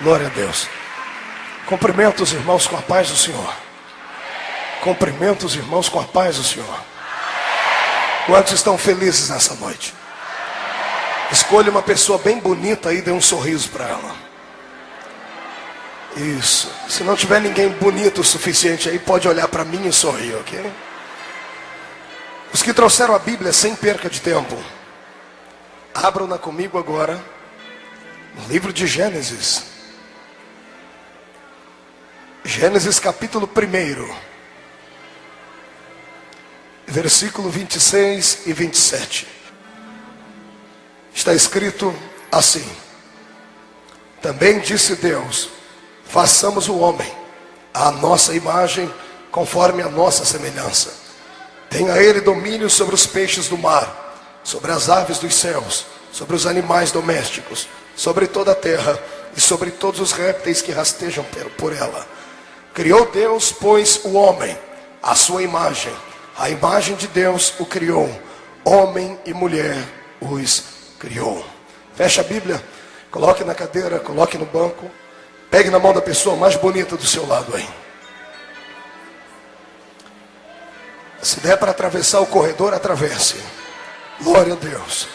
Glória a Deus. Cumprimento os irmãos com a paz do Senhor. Cumprimento os irmãos com a paz do Senhor. Quantos estão felizes nessa noite? Escolha uma pessoa bem bonita aí e dê um sorriso para ela. Isso. Se não tiver ninguém bonito o suficiente aí, pode olhar para mim e sorrir, ok? Os que trouxeram a Bíblia sem perca de tempo, abram-na comigo agora no livro de Gênesis. Gênesis capítulo 1, versículo 26 e 27. Está escrito assim: também disse Deus: façamos o homem à nossa imagem, conforme a nossa semelhança. Tenha ele domínio sobre os peixes do mar, sobre as aves dos céus, sobre os animais domésticos, sobre toda a terra e sobre todos os répteis que rastejam por ela. Criou Deus, pois, o homem à sua imagem. A imagem de Deus o criou. Homem e mulher os criou. Feche a Bíblia, coloque na cadeira, coloque no banco. Pegue na mão da pessoa mais bonita do seu lado aí. Se der para atravessar o corredor, atravesse. Glória a Deus.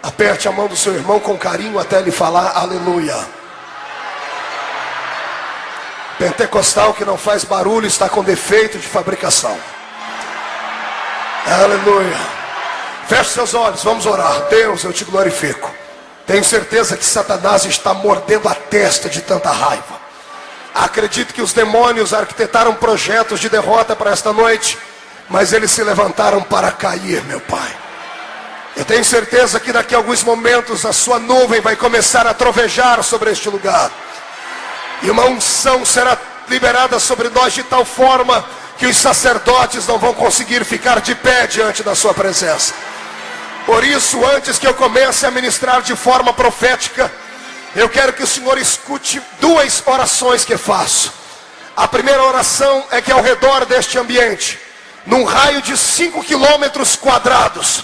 Aperte a mão do seu irmão com carinho até ele falar aleluia. Pentecostal que não faz barulho está com defeito de fabricação. Aleluia. Feche seus olhos, vamos orar. Deus, eu te glorifico. Tenho certeza que Satanás está mordendo a testa de tanta raiva. Acredito que os demônios arquitetaram projetos de derrota para esta noite, mas eles se levantaram para cair, meu Pai. Eu tenho certeza que daqui a alguns momentos a sua nuvem vai começar a trovejar sobre este lugar. E uma unção será liberada sobre nós de tal forma que os sacerdotes não vão conseguir ficar de pé diante da sua presença. Por isso, antes que eu comece a ministrar de forma profética, eu quero que o Senhor escute duas orações que faço. A primeira oração é que ao redor deste ambiente, num raio de 5 quilômetros quadrados,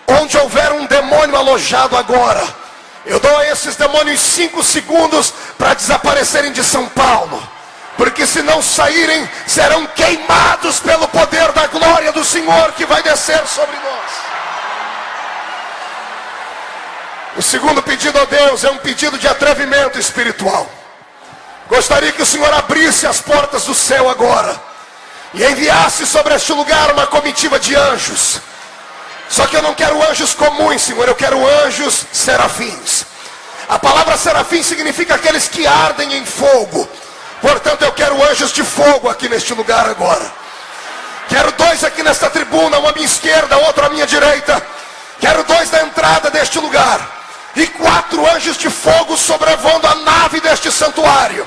onde houver um demônio alojado agora, eu dou a esses demônios 5 segundos para desaparecerem de São Paulo. Porque se não saírem, serão queimados pelo poder da glória do Senhor que vai descer sobre nós. O segundo pedido a Deus é um pedido de atrevimento espiritual. Gostaria que o Senhor abrisse as portas do céu agora e enviasse sobre este lugar uma comitiva de anjos. Só que eu não quero anjos comuns, Senhor, eu quero anjos serafins. A palavra serafim significa aqueles que ardem em fogo. Portanto, eu quero anjos de fogo aqui neste lugar agora. Quero 2 aqui nesta tribuna, um à minha esquerda, outro à minha direita. Quero 2 na entrada deste lugar. E 4 anjos de fogo sobrevoando a nave deste santuário.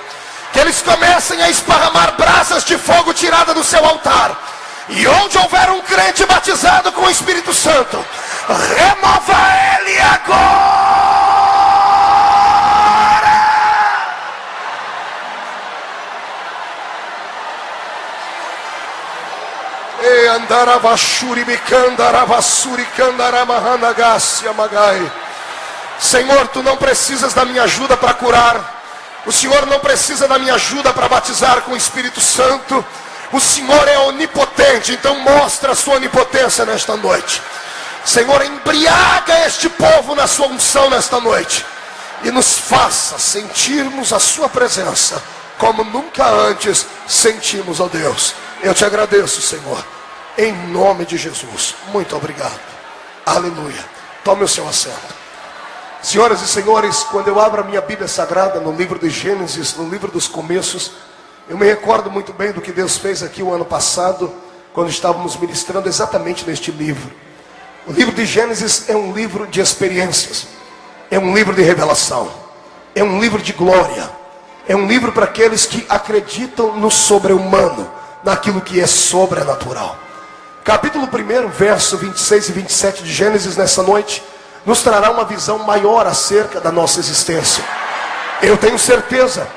Que eles comecem a esparramar brasas de fogo tirada do seu altar. E onde houver um crente batizado com o Espírito Santo, remova ele agora. E andaravashuri mikandaravasuri kandaramahanagasia magai. Senhor, tu não precisas da minha ajuda para curar. O Senhor não precisa da minha ajuda para batizar com o Espírito Santo. O Senhor é onipotente, então mostra a sua onipotência nesta noite. Senhor, embriaga este povo na sua unção nesta noite. E nos faça sentirmos a sua presença, como nunca antes sentimos, ó Deus. Eu te agradeço, Senhor, em nome de Jesus. Muito obrigado. Aleluia. Tome o seu assento. Senhoras e senhores, quando eu abro a minha Bíblia Sagrada no livro de Gênesis, no livro dos começos, eu me recordo muito bem do que Deus fez aqui o ano passado, quando estávamos ministrando exatamente neste livro. O livro de Gênesis é um livro de experiências, é um livro de revelação, é um livro de glória, é um livro para aqueles que acreditam no sobre-humano, naquilo que é sobrenatural. Capítulo 1, verso 26 e 27 de Gênesis nessa noite, nos trará uma visão maior acerca da nossa existência. Eu tenho certeza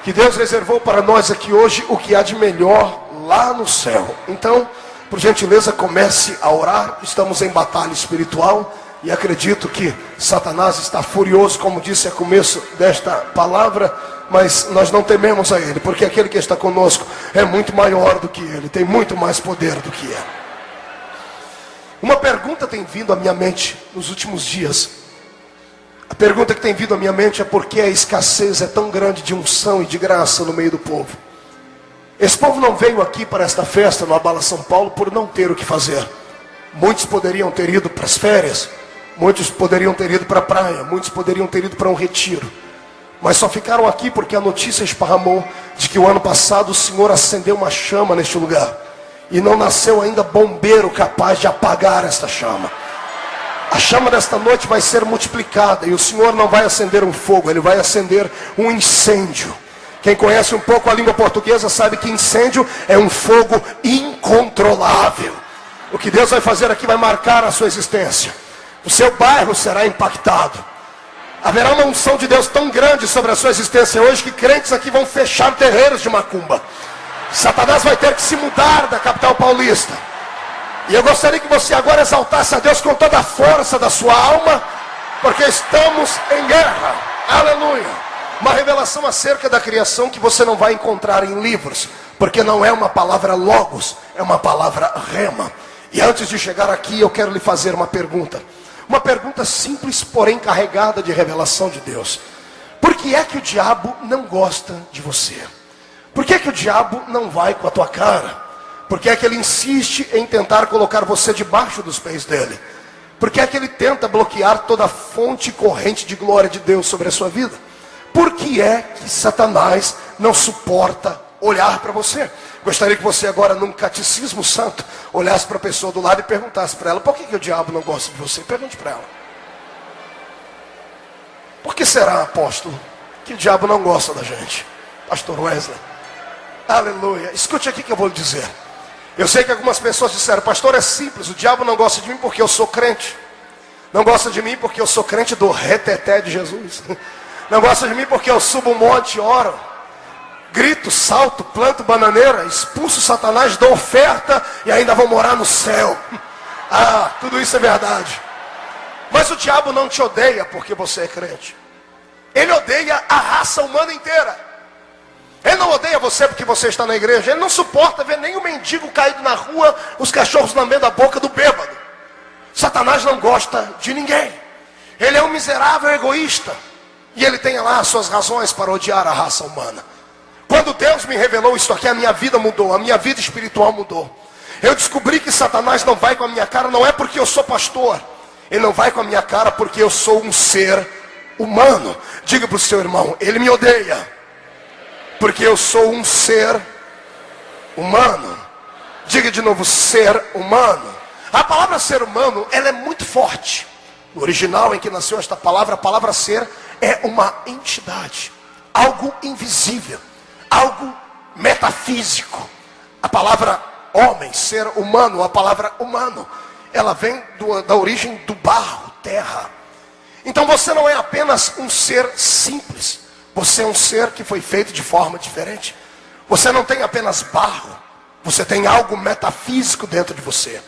que Deus reservou para nós aqui hoje o que há de melhor lá no céu. Então, por gentileza, comece a orar. Estamos em batalha espiritual. E acredito que Satanás está furioso, como disse ao começo desta palavra, mas nós não tememos a ele, porque aquele que está conosco é muito maior do que ele, tem muito mais poder do que ele. Uma pergunta tem vindo à minha mente nos últimos dias. A pergunta que tem vindo à minha mente é por que a escassez é tão grande de unção e de graça no meio do povo. Esse povo não veio aqui para esta festa no Abala São Paulo por não ter o que fazer. Muitos poderiam ter ido para as férias, muitos poderiam ter ido para a praia, muitos poderiam ter ido para um retiro. Mas só ficaram aqui porque a notícia esparramou de que o ano passado o Senhor acendeu uma chama neste lugar. E não nasceu ainda bombeiro capaz de apagar esta chama. A chama desta noite vai ser multiplicada. E o Senhor não vai acender um fogo, Ele vai acender um incêndio. Quem conhece um pouco a língua portuguesa sabe que incêndio é um fogo incontrolável. O que Deus vai fazer aqui vai marcar a sua existência. O seu bairro será impactado. Haverá uma unção de Deus tão grande sobre a sua existência hoje que crentes aqui vão fechar terreiros de macumba. Satanás vai ter que se mudar da capital paulista. E eu gostaria que você agora exaltasse a Deus com toda a força da sua alma, porque estamos em guerra. Aleluia. Uma revelação acerca da criação que você não vai encontrar em livros, porque não é uma palavra logos, é uma palavra rema. E antes de chegar aqui eu quero lhe fazer uma pergunta. Uma pergunta simples, porém carregada de revelação de Deus. Por que é que o diabo não gosta de você? Por que é que o diabo não vai com a tua cara? Por que é que ele insiste em tentar colocar você debaixo dos pés dele? Por que é que ele tenta bloquear toda a fonte e corrente de glória de Deus sobre a sua vida? Por que é que Satanás não suporta olhar para você? Gostaria que você agora, num catecismo santo, olhasse para a pessoa do lado e perguntasse para ela: por que o diabo não gosta de você? Pergunte para ela. Por que será, apóstolo, que o diabo não gosta da gente? Pastor Wesley. Aleluia. Escute aqui que eu vou lhe dizer. Eu sei que algumas pessoas disseram: pastor, é simples, o diabo não gosta de mim porque eu sou crente. Não gosta de mim porque eu sou crente do reteté de Jesus. Não gosta de mim porque eu subo um monte, oro, grito, salto, planto bananeira, expulso Satanás, dou oferta e ainda vou morar no céu. Ah, tudo isso é verdade. Mas o diabo não te odeia porque você é crente. Ele odeia a raça humana inteira. Ele não odeia você porque você está na igreja. Ele não suporta ver nenhum mendigo caído na rua, os cachorros lambendo a boca do bêbado. Satanás não gosta de ninguém. Ele é um miserável egoísta. E ele tem lá as suas razões para odiar a raça humana. Quando Deus me revelou isso aqui, a minha vida mudou, a minha vida espiritual mudou. Eu descobri que Satanás não vai com a minha cara, não é porque eu sou pastor. Ele não vai com a minha cara porque eu sou um ser humano. Diga para o seu irmão: ele me odeia porque eu sou um ser humano. Diga de novo: ser humano. A palavra ser humano, ela é muito forte. No original em que nasceu esta palavra, a palavra ser é uma entidade, algo invisível, algo metafísico. A palavra homem, ser humano, a palavra humano, ela vem da origem do barro, terra. Então você não é apenas um ser simples, você é um ser que foi feito de forma diferente. Você não tem apenas barro, você tem algo metafísico dentro de você.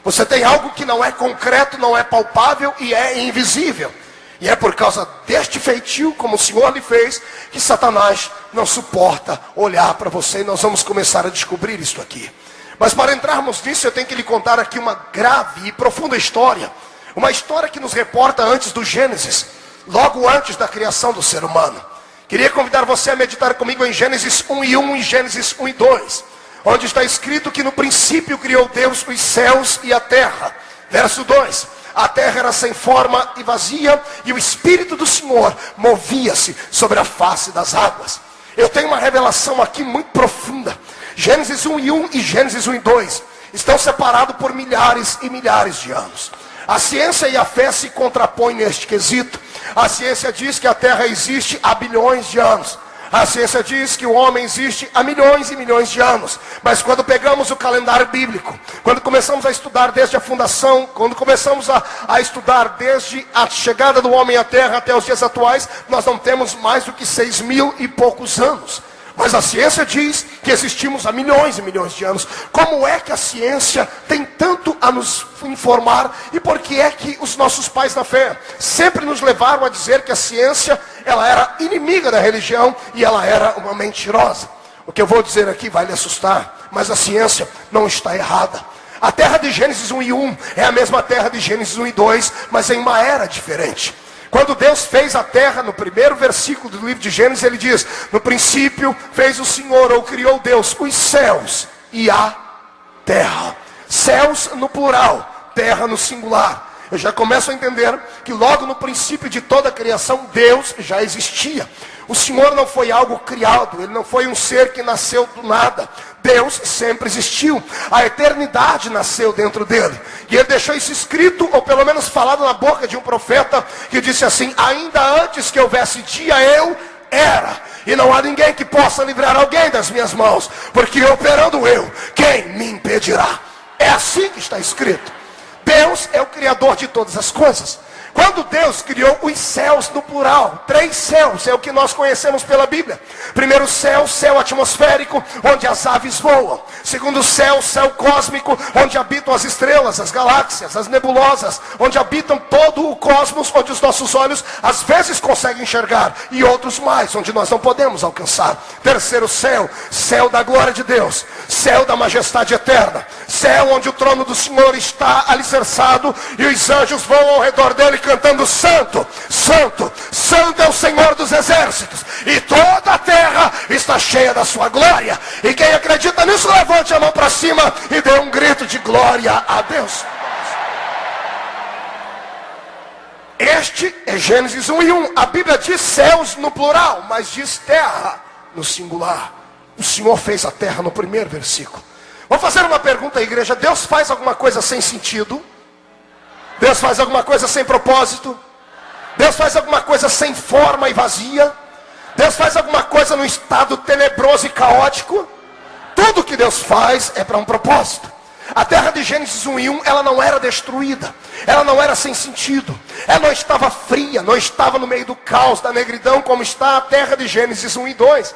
Você tem algo que não é concreto, não é palpável e é invisível. E é por causa deste feitio, como o Senhor lhe fez, que Satanás não suporta olhar para você. E nós vamos começar a descobrir isso aqui. Mas para entrarmos nisso, eu tenho que lhe contar aqui uma grave e profunda história. Uma história que nos reporta antes do Gênesis, logo antes da criação do ser humano. Queria convidar você a meditar comigo em Gênesis 1:1 e Gênesis 1:2. Onde está escrito que no princípio criou Deus os céus e a terra. Verso 2. A terra era sem forma e vazia, e o Espírito do Senhor movia-se sobre a face das águas. Eu tenho uma revelação aqui muito profunda. Gênesis 1:1 e Gênesis 1:2 estão separados por milhares e milhares de anos. A ciência e a fé se contrapõem neste quesito. A ciência diz que a terra existe há bilhões de anos. A ciência diz que o homem existe há milhões e milhões de anos. Mas quando pegamos o calendário bíblico, quando começamos a estudar desde a fundação, quando começamos a estudar desde a chegada do homem à terra até os dias atuais, nós não temos mais do que 6.000 e poucos anos. Mas a ciência diz que existimos há milhões e milhões de anos. Como é que a ciência tem tanto a nos informar? E por que é que os nossos pais da fé sempre nos levaram a dizer que a ciência, ela era inimiga da religião e ela era uma mentirosa? O que eu vou dizer aqui vai lhe assustar, mas a ciência não está errada. A terra de Gênesis 1 e 1 é a mesma terra de Gênesis 1 e 2, mas em uma era diferente. Quando Deus fez a terra, no primeiro versículo do livro de Gênesis, ele diz: no princípio fez o Senhor, ou criou Deus, os céus e a terra. Céus no plural, terra no singular. Eu já começo a entender que logo no princípio de toda a criação, Deus já existia. O Senhor não foi algo criado, Ele não foi um ser que nasceu do nada. Deus sempre existiu. A eternidade nasceu dentro dele. E Ele deixou isso escrito, ou pelo menos falado na boca de um profeta, que disse assim: ainda antes que houvesse dia, eu era. E não há ninguém que possa livrar alguém das minhas mãos, porque operando eu, quem me impedirá? É assim que está escrito. Deus é o criador de todas as coisas. Quando Deus criou os céus no plural, 3 céus, é o que nós conhecemos pela Bíblia. Primeiro céu, céu atmosférico, onde as aves voam. Segundo céu, céu cósmico, onde habitam as estrelas, as galáxias, as nebulosas, onde habitam todo o cosmos, onde os nossos olhos às vezes conseguem enxergar, e outros mais, onde nós não podemos alcançar. Terceiro céu, céu da glória de Deus, céu da majestade eterna, céu onde o trono do Senhor está alicerçado, e os anjos voam ao redor dele cantando: santo, santo, santo é o Senhor dos exércitos, e toda a terra está cheia da sua glória. E quem acredita nisso, levante a mão para cima e dê um grito de glória a Deus. Este é Gênesis 1 e 1. A Bíblia diz céus no plural, mas diz terra no singular. O Senhor fez a terra no primeiro versículo. Vou fazer uma pergunta à igreja: Deus faz alguma coisa sem sentido? Deus faz alguma coisa sem propósito? Deus faz alguma coisa sem forma e vazia? Deus faz alguma coisa num estado tenebroso e caótico? Tudo que Deus faz é para um propósito. A terra de Gênesis 1 e 1, ela não era destruída, ela não era sem sentido, ela não estava fria, não estava no meio do caos, da negridão, como está a terra de Gênesis 1 e 2.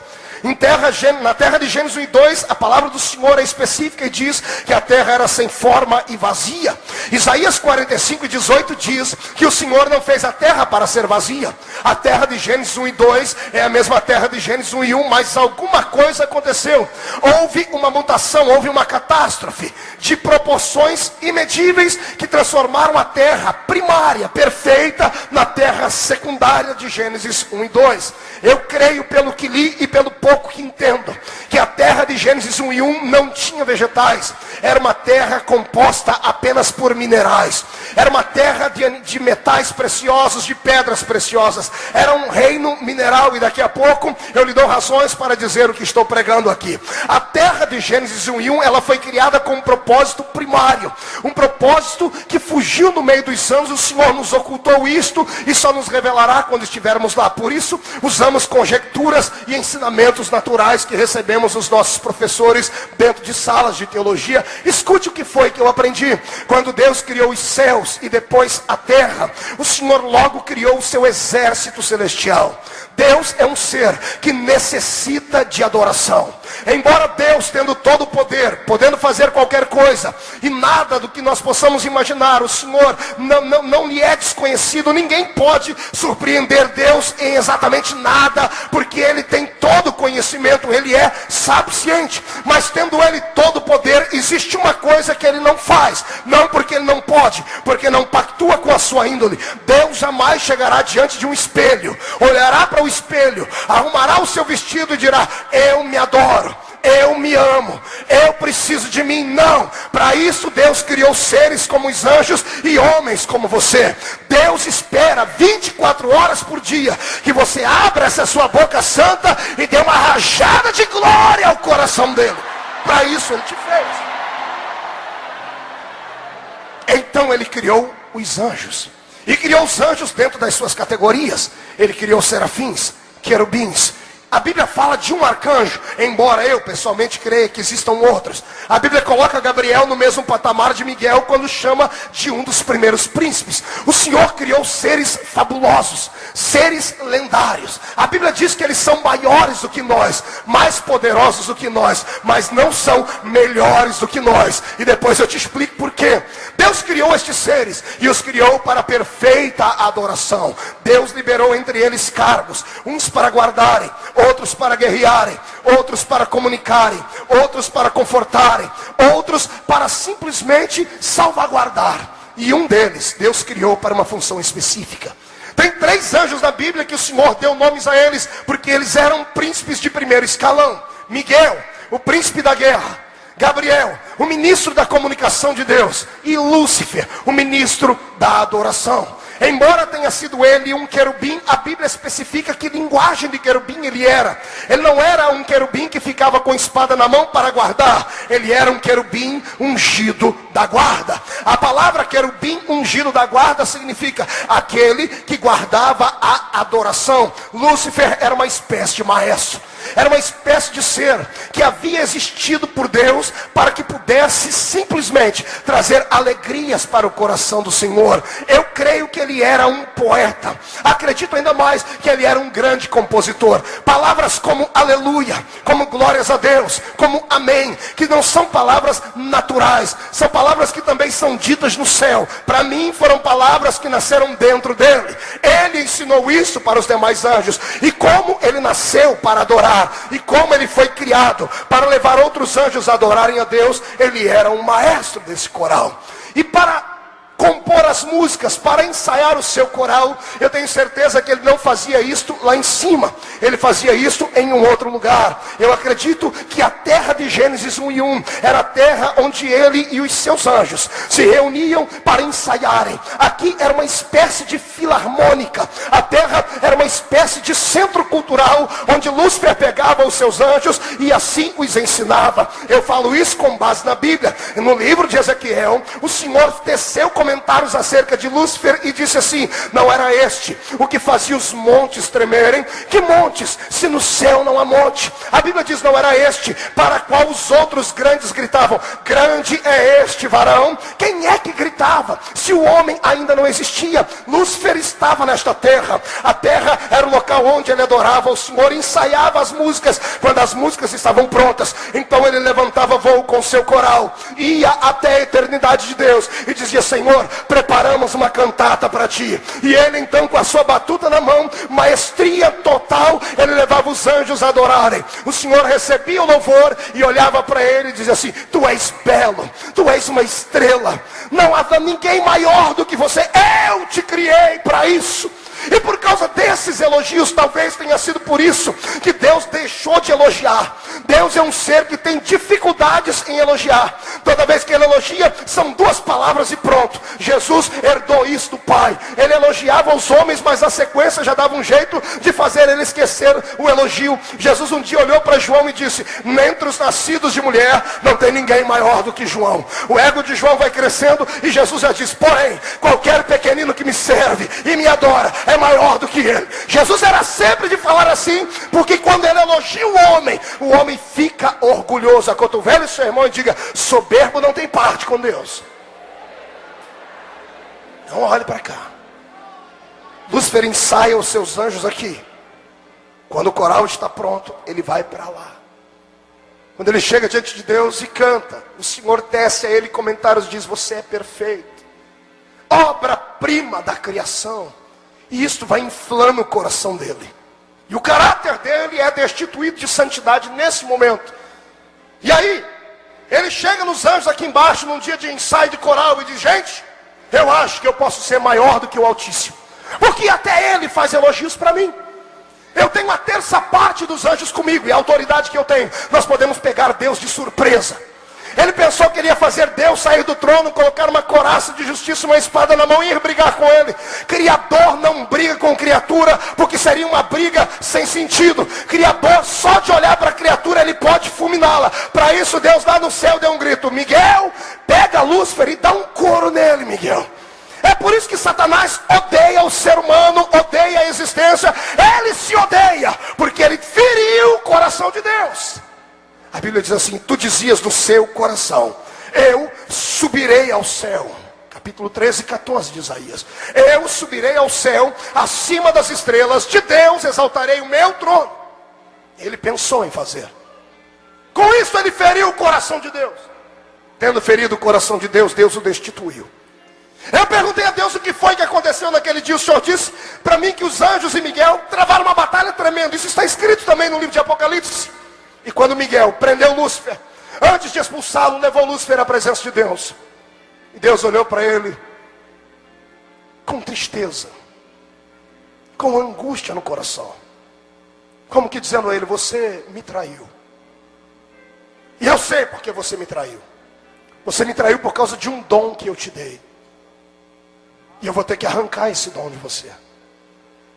Na terra de Gênesis 1 e 2, a palavra do Senhor é específica e diz que a terra era sem forma e vazia. Isaías 45 e 18 diz que o Senhor não fez a terra para ser vazia. A terra de Gênesis 1 e 2 é a mesma terra de Gênesis 1 e 1, mas alguma coisa aconteceu. Houve uma mutação, houve uma catástrofe de proporções imedíveis que transformaram a terra primária, perfeita, na terra secundária de Gênesis 1 e 2. Eu creio, pelo que li e pelo pouco que entendo, que a terra de Gênesis 1 e 1 não tinha vegetais. Era uma terra composta apenas por minerais. Era uma terra de metais preciosos, de pedras preciosas. Era um reino mineral, e daqui a pouco eu lhe dou razões para dizer o que estou pregando aqui. A terra de Gênesis 1 e 1, ela foi criada com um propósito primário. Um propósito que fugiu no meio dos anos. O Senhor nos ocultou isto e só nos revelará quando estivermos lá. Por isso, usamos conjecturas e ensinamentos naturais que recebemos dos nossos professores dentro de salas de teologia. Escute o que foi que eu aprendi. Quando Deus criou os céus e depois a terra, o Senhor logo criou o seu exército celestial. Deus é um ser que necessita de adoração. Embora Deus, tendo todo o poder, podendo fazer qualquer coisa, e nada do que nós possamos imaginar, o Senhor não lhe é desconhecido. Ninguém pode surpreender Deus em exatamente nada, porque Ele tem todo o conhecimento, Ele é sapiente. Mas tendo Ele todo o poder, existe uma coisa que Ele não faz. Não porque Ele não pode, porque não pactua com a sua índole. Deus jamais chegará diante de um espelho, olhará para o espelho, arrumará o seu vestido e dirá: eu me adoro, eu me amo, eu preciso de mim. Não, para isso Deus criou seres como os anjos e homens como você. Deus espera 24 horas por dia que você abra essa sua boca santa e dê uma rajada de glória ao coração dele. Para isso Ele te fez. Então Ele criou os anjos, e criou os anjos dentro das suas categorias. Ele criou serafins, querubins, A Bíblia fala de um arcanjo, embora eu pessoalmente creia que existam outros. A Bíblia coloca Gabriel no mesmo patamar de Miguel quando chama de um dos primeiros príncipes. O Senhor criou seres fabulosos, seres lendários. A Bíblia diz que eles são maiores do que nós, mais poderosos do que nós, mas não são melhores do que nós. E depois eu te explico por quê. Deus criou estes seres e os criou para perfeita adoração. Deus liberou entre eles cargos, uns para guardarem, outros para guerrearem, outros para comunicarem, outros para confortarem, outros para simplesmente salvaguardar. E um deles Deus criou para uma função específica. Tem 3 anjos na Bíblia que o Senhor deu nomes a eles, porque eles eram príncipes de primeiro escalão. Miguel, o príncipe da guerra. Gabriel, o ministro da comunicação de Deus. E Lúcifer, o ministro da adoração. Embora tenha sido ele um querubim, a Bíblia especifica que linguagem de querubim ele era. Ele não era um querubim que ficava com espada na mão para guardar. Ele era um querubim ungido da guarda. A palavra querubim ungido da guarda significa aquele que guardava a adoração. Lúcifer era uma espécie de maestro. Era uma espécie de ser que havia existido por Deus para que pudesse simplesmente trazer alegrias para o coração do Senhor. Eu creio que ele era um poeta. Acredito ainda mais que ele era um grande compositor. Palavras como aleluia, como glórias a Deus, como amém, que não são palavras naturais, são palavras que também são ditas no céu. Para mim foram palavras que nasceram dentro dele. Ele ensinou isso para os demais anjos. E como ele nasceu para adorar, e como ele foi criado para levar outros anjos a adorarem a Deus, ele era um maestro desse coral. E para compor as músicas, para ensaiar o seu coral, eu tenho certeza que ele não fazia isto lá em cima, ele fazia isto em um outro lugar. Eu acredito que a terra de Gênesis 1:1 era a terra onde ele e os seus anjos se reuniam para ensaiarem. Aqui era uma espécie de filarmônica, a terra era uma espécie de centro cultural, onde Lúcifer pegava os seus anjos e assim os ensinava. Eu falo isso com base na Bíblia. No livro de Ezequiel, o Senhor teceu comentários acerca de Lúcifer e disse assim: não era este o que fazia os montes tremerem? Que montes, se no céu não há monte? A Bíblia diz: não era este para qual os outros grandes gritavam: grande é este varão. Quem é que gritava se o homem ainda não existia? Lúcifer estava nesta terra. A terra era o local onde ele adorava o Senhor, ensaiava as músicas. Quando as músicas estavam prontas, então ele levantava voo com seu coral, ia até a eternidade de Deus e dizia: Senhor, preparamos uma cantata para ti. E ele então, com a sua batuta na mão, maestria total, ele levava os anjos a adorarem. O Senhor recebia o louvor e olhava para ele e dizia assim: tu és belo, tu és uma estrela, não há ninguém maior do que você, eu te criei para isso. E por causa desses elogios, talvez tenha sido por isso que Deus deixou de elogiar. Deus é um ser que tem dificuldades em elogiar. Toda vez que ele elogia, são 2 palavras e pronto. Jesus herdou isso do Pai. Ele elogiava os homens, mas a sequência já dava um jeito de fazer ele esquecer o elogio. Jesus um dia olhou para João e disse: entre os nascidos de mulher, não tem ninguém maior do que João. O ego de João vai crescendo e Jesus já diz: porém, qualquer pequenino que me serve e me adora é maior do que ele. Jesus era sempre de falar assim, porque quando ele elogia o homem fica orgulhoso. Acotovele seu irmão e diga: soberbo não tem parte com Deus. Não olhe para cá. Lúcifer ensaia os seus anjos aqui. Quando o coral está pronto, ele vai para lá. Quando ele chega diante de Deus e canta, o Senhor tece a ele comentários e diz: você é perfeito, obra-prima da criação. E isto vai inflando o coração dele. E o caráter dele é destituído de santidade nesse momento. E aí, ele chega nos anjos aqui embaixo, num dia de ensaio de coral, e diz: gente, eu acho que eu posso ser maior do que o Altíssimo, porque até ele faz elogios para mim. Eu tenho a 1/3 dos anjos comigo, e a autoridade que eu tenho, nós podemos pegar Deus de surpresa. Ele pensou que ele ia fazer Deus sair do trono, colocar uma couraça de justiça, uma espada na mão e ir brigar com ele. Criador não briga com criatura, porque seria uma briga sem sentido. Criador, só de olhar para a criatura, ele pode fulminá-la. Para isso, Deus lá no céu deu um grito: Miguel, pega Lúcifer e dá um couro nele, Miguel. É por isso que Satanás odeia o ser humano, odeia a existência. Ele se odeia, porque ele feriu o coração de Deus. A Bíblia diz assim: tu dizias no seu coração, eu subirei ao céu. Capítulo 13, 14 de Isaías. Eu subirei ao céu, acima das estrelas, de Deus exaltarei o meu trono. Ele pensou em fazer. Com isso ele feriu o coração de Deus. Tendo ferido o coração de Deus, Deus o destituiu. Eu perguntei a Deus o que foi que aconteceu naquele dia. O Senhor disse para mim que os anjos e Miguel travaram uma batalha tremenda. Isso está escrito também no livro de Apocalipse. E quando Miguel prendeu Lúcifer, antes de expulsá-lo, levou Lúcifer à presença de Deus. E Deus olhou para ele com tristeza, com angústia no coração, como que dizendo a ele: você me traiu. E eu sei porque você me traiu. Você me traiu por causa de um dom que eu te dei. E eu vou ter que arrancar esse dom de você.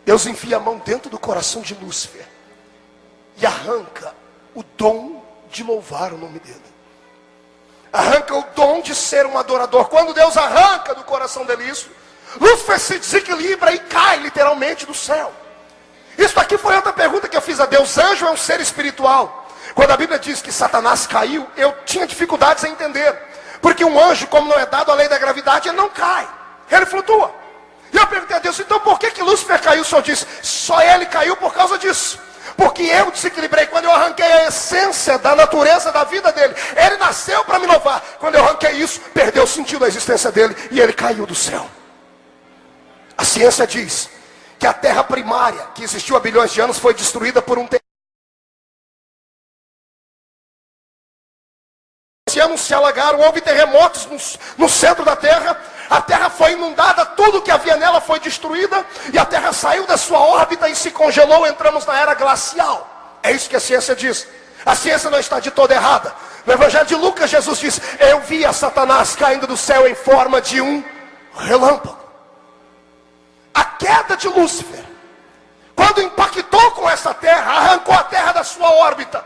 Deus enfia a mão dentro do coração de Lúcifer e arranca o dom de louvar o nome dele. Arranca o dom de ser um adorador. Quando Deus arranca do coração dele isso, Lúcifer se desequilibra e cai literalmente do céu. Isso aqui foi outra pergunta que eu fiz a Deus. Anjo é um ser espiritual. Quando a Bíblia diz que Satanás caiu, eu tinha dificuldades em entender. Porque um anjo, como não é dado a lei da gravidade, ele não cai. Ele flutua. E eu perguntei a Deus: então por que Lúcifer caiu? O Senhor disse: só ele caiu por causa disso. Porque eu desequilibrei. Quando eu arranquei a essência da natureza da vida dele, ele nasceu para me louvar. Quando eu arranquei isso, perdeu o sentido da existência dele e ele caiu do céu. A ciência diz que a terra primária, que existiu há bilhões de anos, foi destruída por um anos se alagaram, houve terremotos no centro da terra, a terra foi inundada, tudo que havia nela foi destruída, e a terra saiu da sua órbita e se congelou. Entramos na era glacial. É isso que a ciência diz. A ciência não está de toda errada. No Evangelho de Lucas, Jesus diz: eu vi a Satanás caindo do céu em forma de um relâmpago. A queda de Lúcifer, quando impactou com essa terra, arrancou a terra da sua órbita.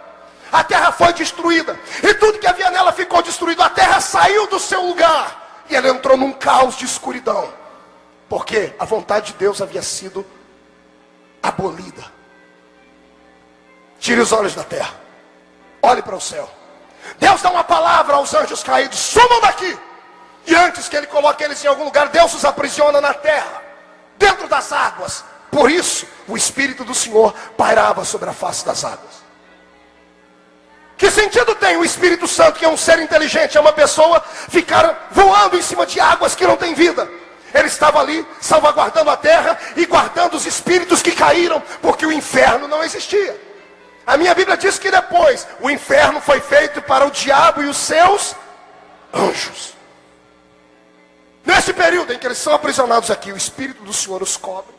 A terra foi destruída, e tudo que havia nela ficou destruído. A terra saiu do seu lugar, e ela entrou num caos de escuridão, porque a vontade de Deus havia sido abolida. Tire os olhos da terra, olhe para o céu. Deus dá uma palavra aos anjos caídos: sumam daqui. E antes que ele coloque eles em algum lugar, Deus os aprisiona na terra, dentro das águas. Por isso o Espírito do Senhor pairava sobre a face das águas. Que sentido tem o Espírito Santo, que é um ser inteligente, é uma pessoa, ficar voando em cima de águas que não tem vida? Ele estava ali salvaguardando a terra e guardando os espíritos que caíram, porque o inferno não existia. A minha Bíblia diz que depois o inferno foi feito para o diabo e os seus anjos. Nesse período em que eles são aprisionados aqui, o Espírito do Senhor os cobre.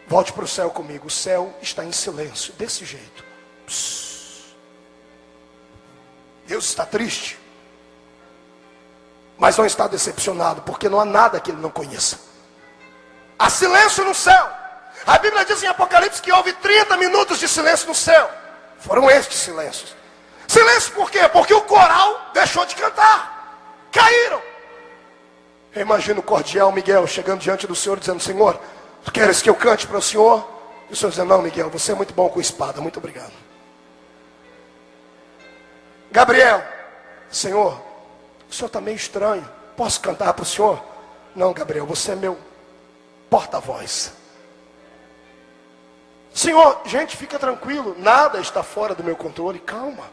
Volte para o céu comigo. O céu está em silêncio, desse jeito. Deus está triste, mas não está decepcionado, porque não há nada que ele não conheça. Há silêncio no céu. A Bíblia diz em Apocalipse que houve 30 minutos de silêncio no céu. Foram estes silêncios. Silêncio por quê? Porque o coral deixou de cantar. Caíram. Eu imagino o cordial Miguel chegando diante do Senhor dizendo: Senhor, tu queres que eu cante para o Senhor? E o Senhor dizendo: não, Miguel, você é muito bom com espada, muito obrigado. Gabriel: Senhor, o Senhor está meio estranho, posso cantar para o Senhor? Não, Gabriel, você é meu porta-voz. Senhor, gente, fica tranquilo, nada está fora do meu controle, calma.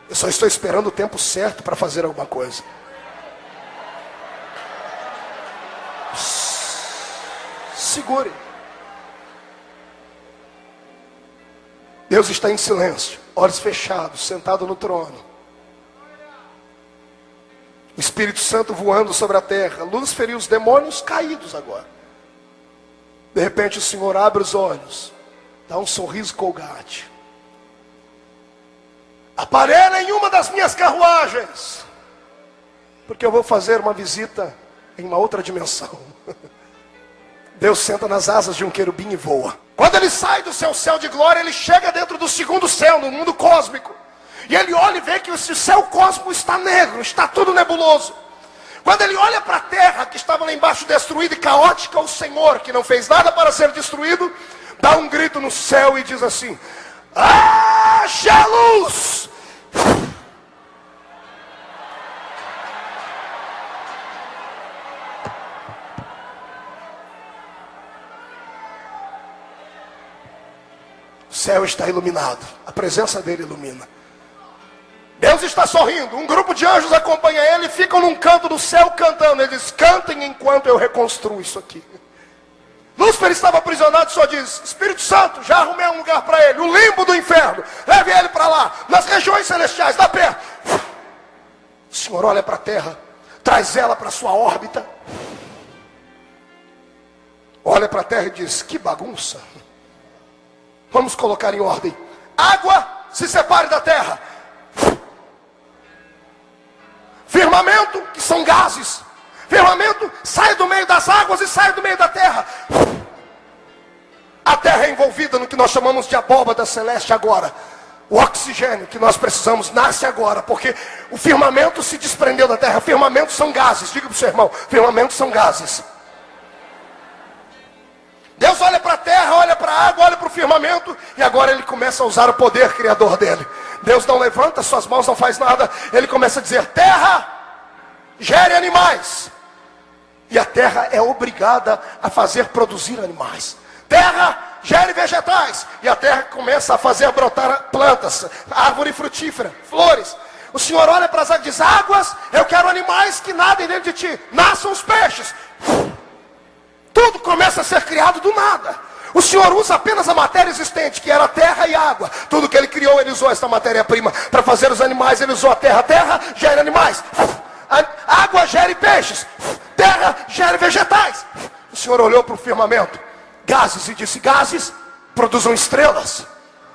Eu só estou esperando o tempo certo para fazer alguma coisa. Segure. Deus está em silêncio, olhos fechados, sentado no trono. O Espírito Santo voando sobre a terra. Lúcifer e os demônios caídos agora. De repente o Senhor abre os olhos, dá um sorriso colgate. Aparelha em uma das minhas carruagens, porque eu vou fazer uma visita em uma outra dimensão. Deus senta nas asas de um querubim e voa. Quando ele sai do seu céu de glória, ele chega dentro do segundo céu, no mundo cósmico. E ele olha e vê que o céu cósmico está negro, está tudo nebuloso. Quando ele olha para a terra que estava lá embaixo destruída e caótica, o Senhor, que não fez nada para ser destruído, dá um grito no céu e diz assim: haja luz! O céu está iluminado, a presença dele ilumina. Deus está sorrindo, um grupo de anjos acompanha ele e ficam num canto do céu cantando. Ele diz: cantem enquanto eu reconstruo isso aqui. Lúcifer estava aprisionado, só diz: Espírito Santo, já arrumei um lugar para ele, o limbo do inferno, leve ele para lá, nas regiões celestiais, dá perto. O Senhor olha para a terra, traz ela para sua órbita, olha para a terra e diz: que bagunça. Vamos colocar em ordem. Água, se separe da terra. Firmamento, que são gases. Firmamento, sai do meio das águas e sai do meio da terra. A terra é envolvida no que nós chamamos de abóbada celeste agora. O oxigênio que nós precisamos nasce agora, porque o firmamento se desprendeu da terra. Firmamentos são gases. Diga para o seu irmão: firmamentos são gases. Deus olha para a terra, olha para a água, olha para o firmamento, e agora ele começa a usar o poder criador dele. Deus não levanta suas mãos, não faz nada. Ele começa a dizer: terra, gere animais. E a terra é obrigada a fazer produzir animais. Terra, gere vegetais. E a terra começa a fazer brotar plantas, árvore frutífera, flores. O Senhor olha para as águas e diz: águas, eu quero animais que nadem dentro de ti. Nasçam os peixes. Tudo começa a ser criado do nada. O Senhor usa apenas a matéria existente, que era terra e água. Tudo que ele criou, ele usou essa matéria-prima para fazer os animais. Ele usou a terra. Terra gera animais. A água gera peixes. Terra gera vegetais. O Senhor olhou para o firmamento, gases, e disse: gases, produzam estrelas,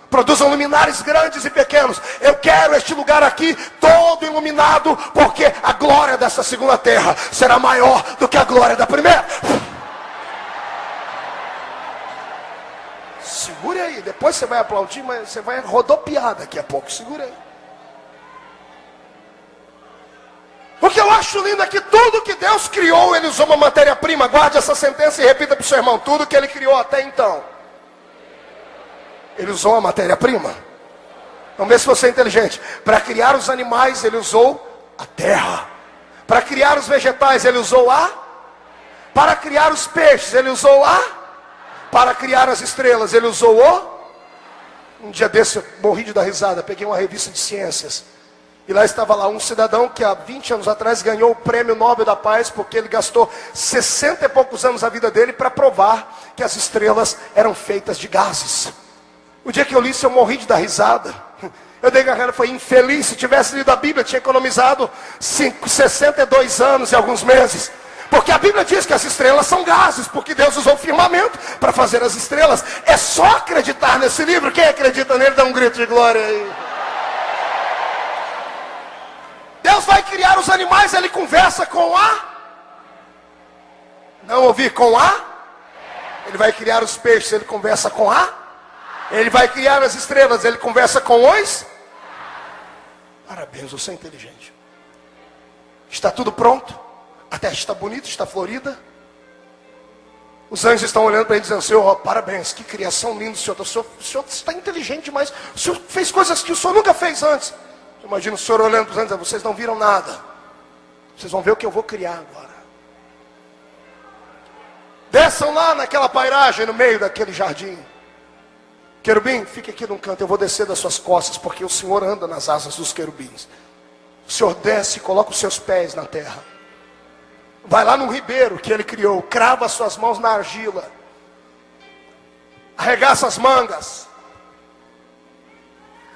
produzam luminares grandes e pequenos. Eu quero este lugar aqui todo iluminado, porque a glória dessa segunda terra será maior do que a glória da primeira. Segure aí, depois você vai aplaudir, mas você vai rodopiar daqui a pouco. Segura aí. O que eu acho lindo é que tudo que Deus criou, ele usou uma matéria-prima. Guarde essa sentença e repita para o seu irmão: tudo que ele criou até então, ele usou a matéria-prima. Vamos ver se você é inteligente. Para criar os animais, ele usou a terra. Para criar os vegetais, ele usou a. Para criar os peixes, ele usou a. Para criar as estrelas, ele usou o. Um dia desse eu morri de dar risada. Peguei uma revista de ciências, e lá estava lá um cidadão que há 20 anos atrás ganhou o prêmio Nobel da Paz, porque ele gastou 60 e poucos anos da vida dele para provar que as estrelas eram feitas de gases. O dia que eu li isso, eu morri de dar risada. Eu dei garganta, foi infeliz. Se tivesse lido a Bíblia, tinha economizado 62 anos e alguns meses. Porque a Bíblia diz que as estrelas são gases, porque Deus usou o firmamento para fazer as estrelas. É só acreditar nesse livro. Quem acredita nele, dá um grito de glória aí. Deus vai criar os animais, ele conversa com a. Não ouvi, com a. Ele vai criar os peixes, ele conversa com a. Ele vai criar as estrelas, ele conversa com os. Parabéns, você é inteligente. Está tudo pronto. A terra está bonita, está florida. Os anjos estão olhando para ele dizendo: Senhor, parabéns, que criação linda, Senhor. O Senhor está inteligente demais. O Senhor fez coisas que o Senhor nunca fez antes. Imagina o Senhor olhando para os anjos: vocês não viram nada. Vocês vão ver o que eu vou criar agora. Desçam lá naquela pairagem, no meio daquele jardim. Querubim, fique aqui num canto, eu vou descer das suas costas, porque o Senhor anda nas asas dos querubins. O Senhor desce e coloca os seus pés na terra. Vai lá no ribeiro que ele criou, crava as suas mãos na argila, arregaça as mangas,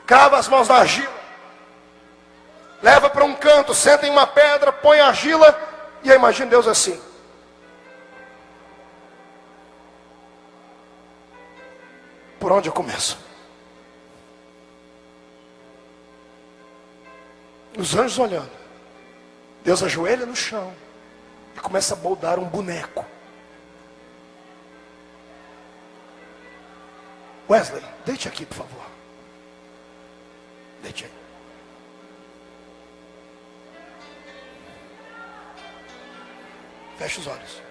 crava as mãos na argila, leva para um canto, senta em uma pedra, põe a argila, e aí imagina Deus assim: por onde eu começo? Os anjos olhando, Deus ajoelha no chão e começa a moldar um boneco. Wesley, deite aqui, por favor. Deite aí. Feche os olhos.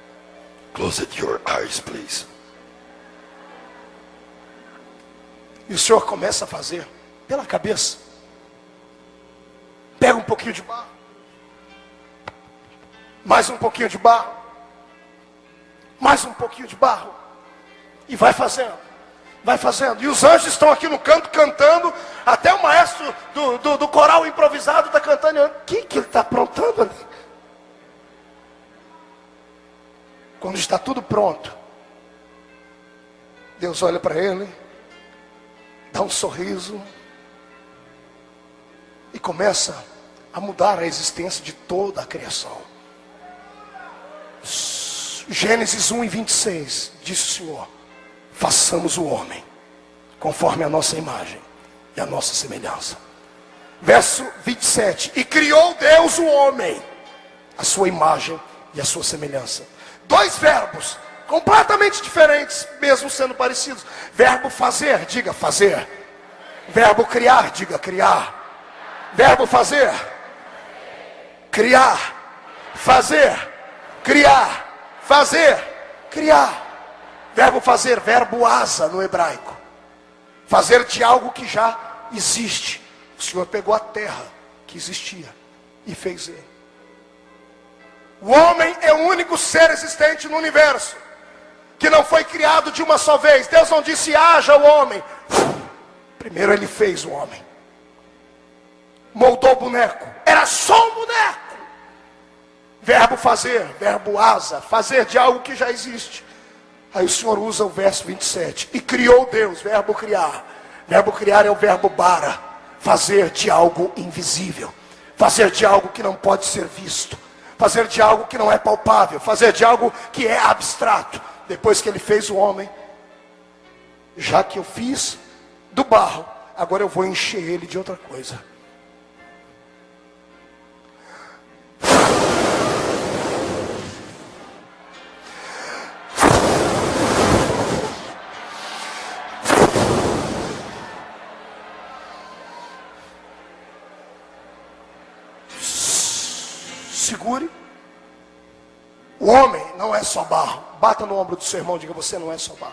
Close your eyes, please. E o Senhor começa a fazer pela cabeça. Pega um pouquinho de barro. Mais um pouquinho de barro. Mais um pouquinho de barro. E vai fazendo. Vai fazendo. E os anjos estão aqui no canto cantando. Até o maestro do coral improvisado está cantando. O que ele está aprontando ali? Quando está tudo pronto, Deus olha para ele, dá um sorriso e começa a mudar a existência de toda a criação. Gênesis 1:26 diz o Senhor: façamos o homem conforme a nossa imagem e a nossa semelhança. Verso 27: e criou Deus o homem, a sua imagem e a sua semelhança. Dois verbos completamente diferentes, mesmo sendo parecidos. Verbo fazer, diga fazer. Verbo criar, diga criar. Verbo fazer, criar. Fazer, criar. Fazer, criar. Verbo fazer, verbo asa no hebraico. Fazer de algo que já existe. O Senhor pegou a terra que existia e fez ele. O homem é o único ser existente no universo que não foi criado de uma só vez. Deus não disse haja o homem. Primeiro ele fez o homem. Moldou o boneco. Era só um boneco. Verbo fazer, verbo asa. Fazer de algo que já existe. Aí o Senhor usa o verso 27. E criou Deus, verbo criar. Verbo criar é o verbo bara. Fazer de algo invisível. Fazer de algo que não pode ser visto. Fazer de algo que não é palpável. Fazer de algo que é abstrato. Depois que ele fez o homem, já que eu fiz do barro, agora eu vou encher ele de outra coisa. Segure. O homem não é só barro. Bata no ombro do seu irmão e diga: você não é só barro.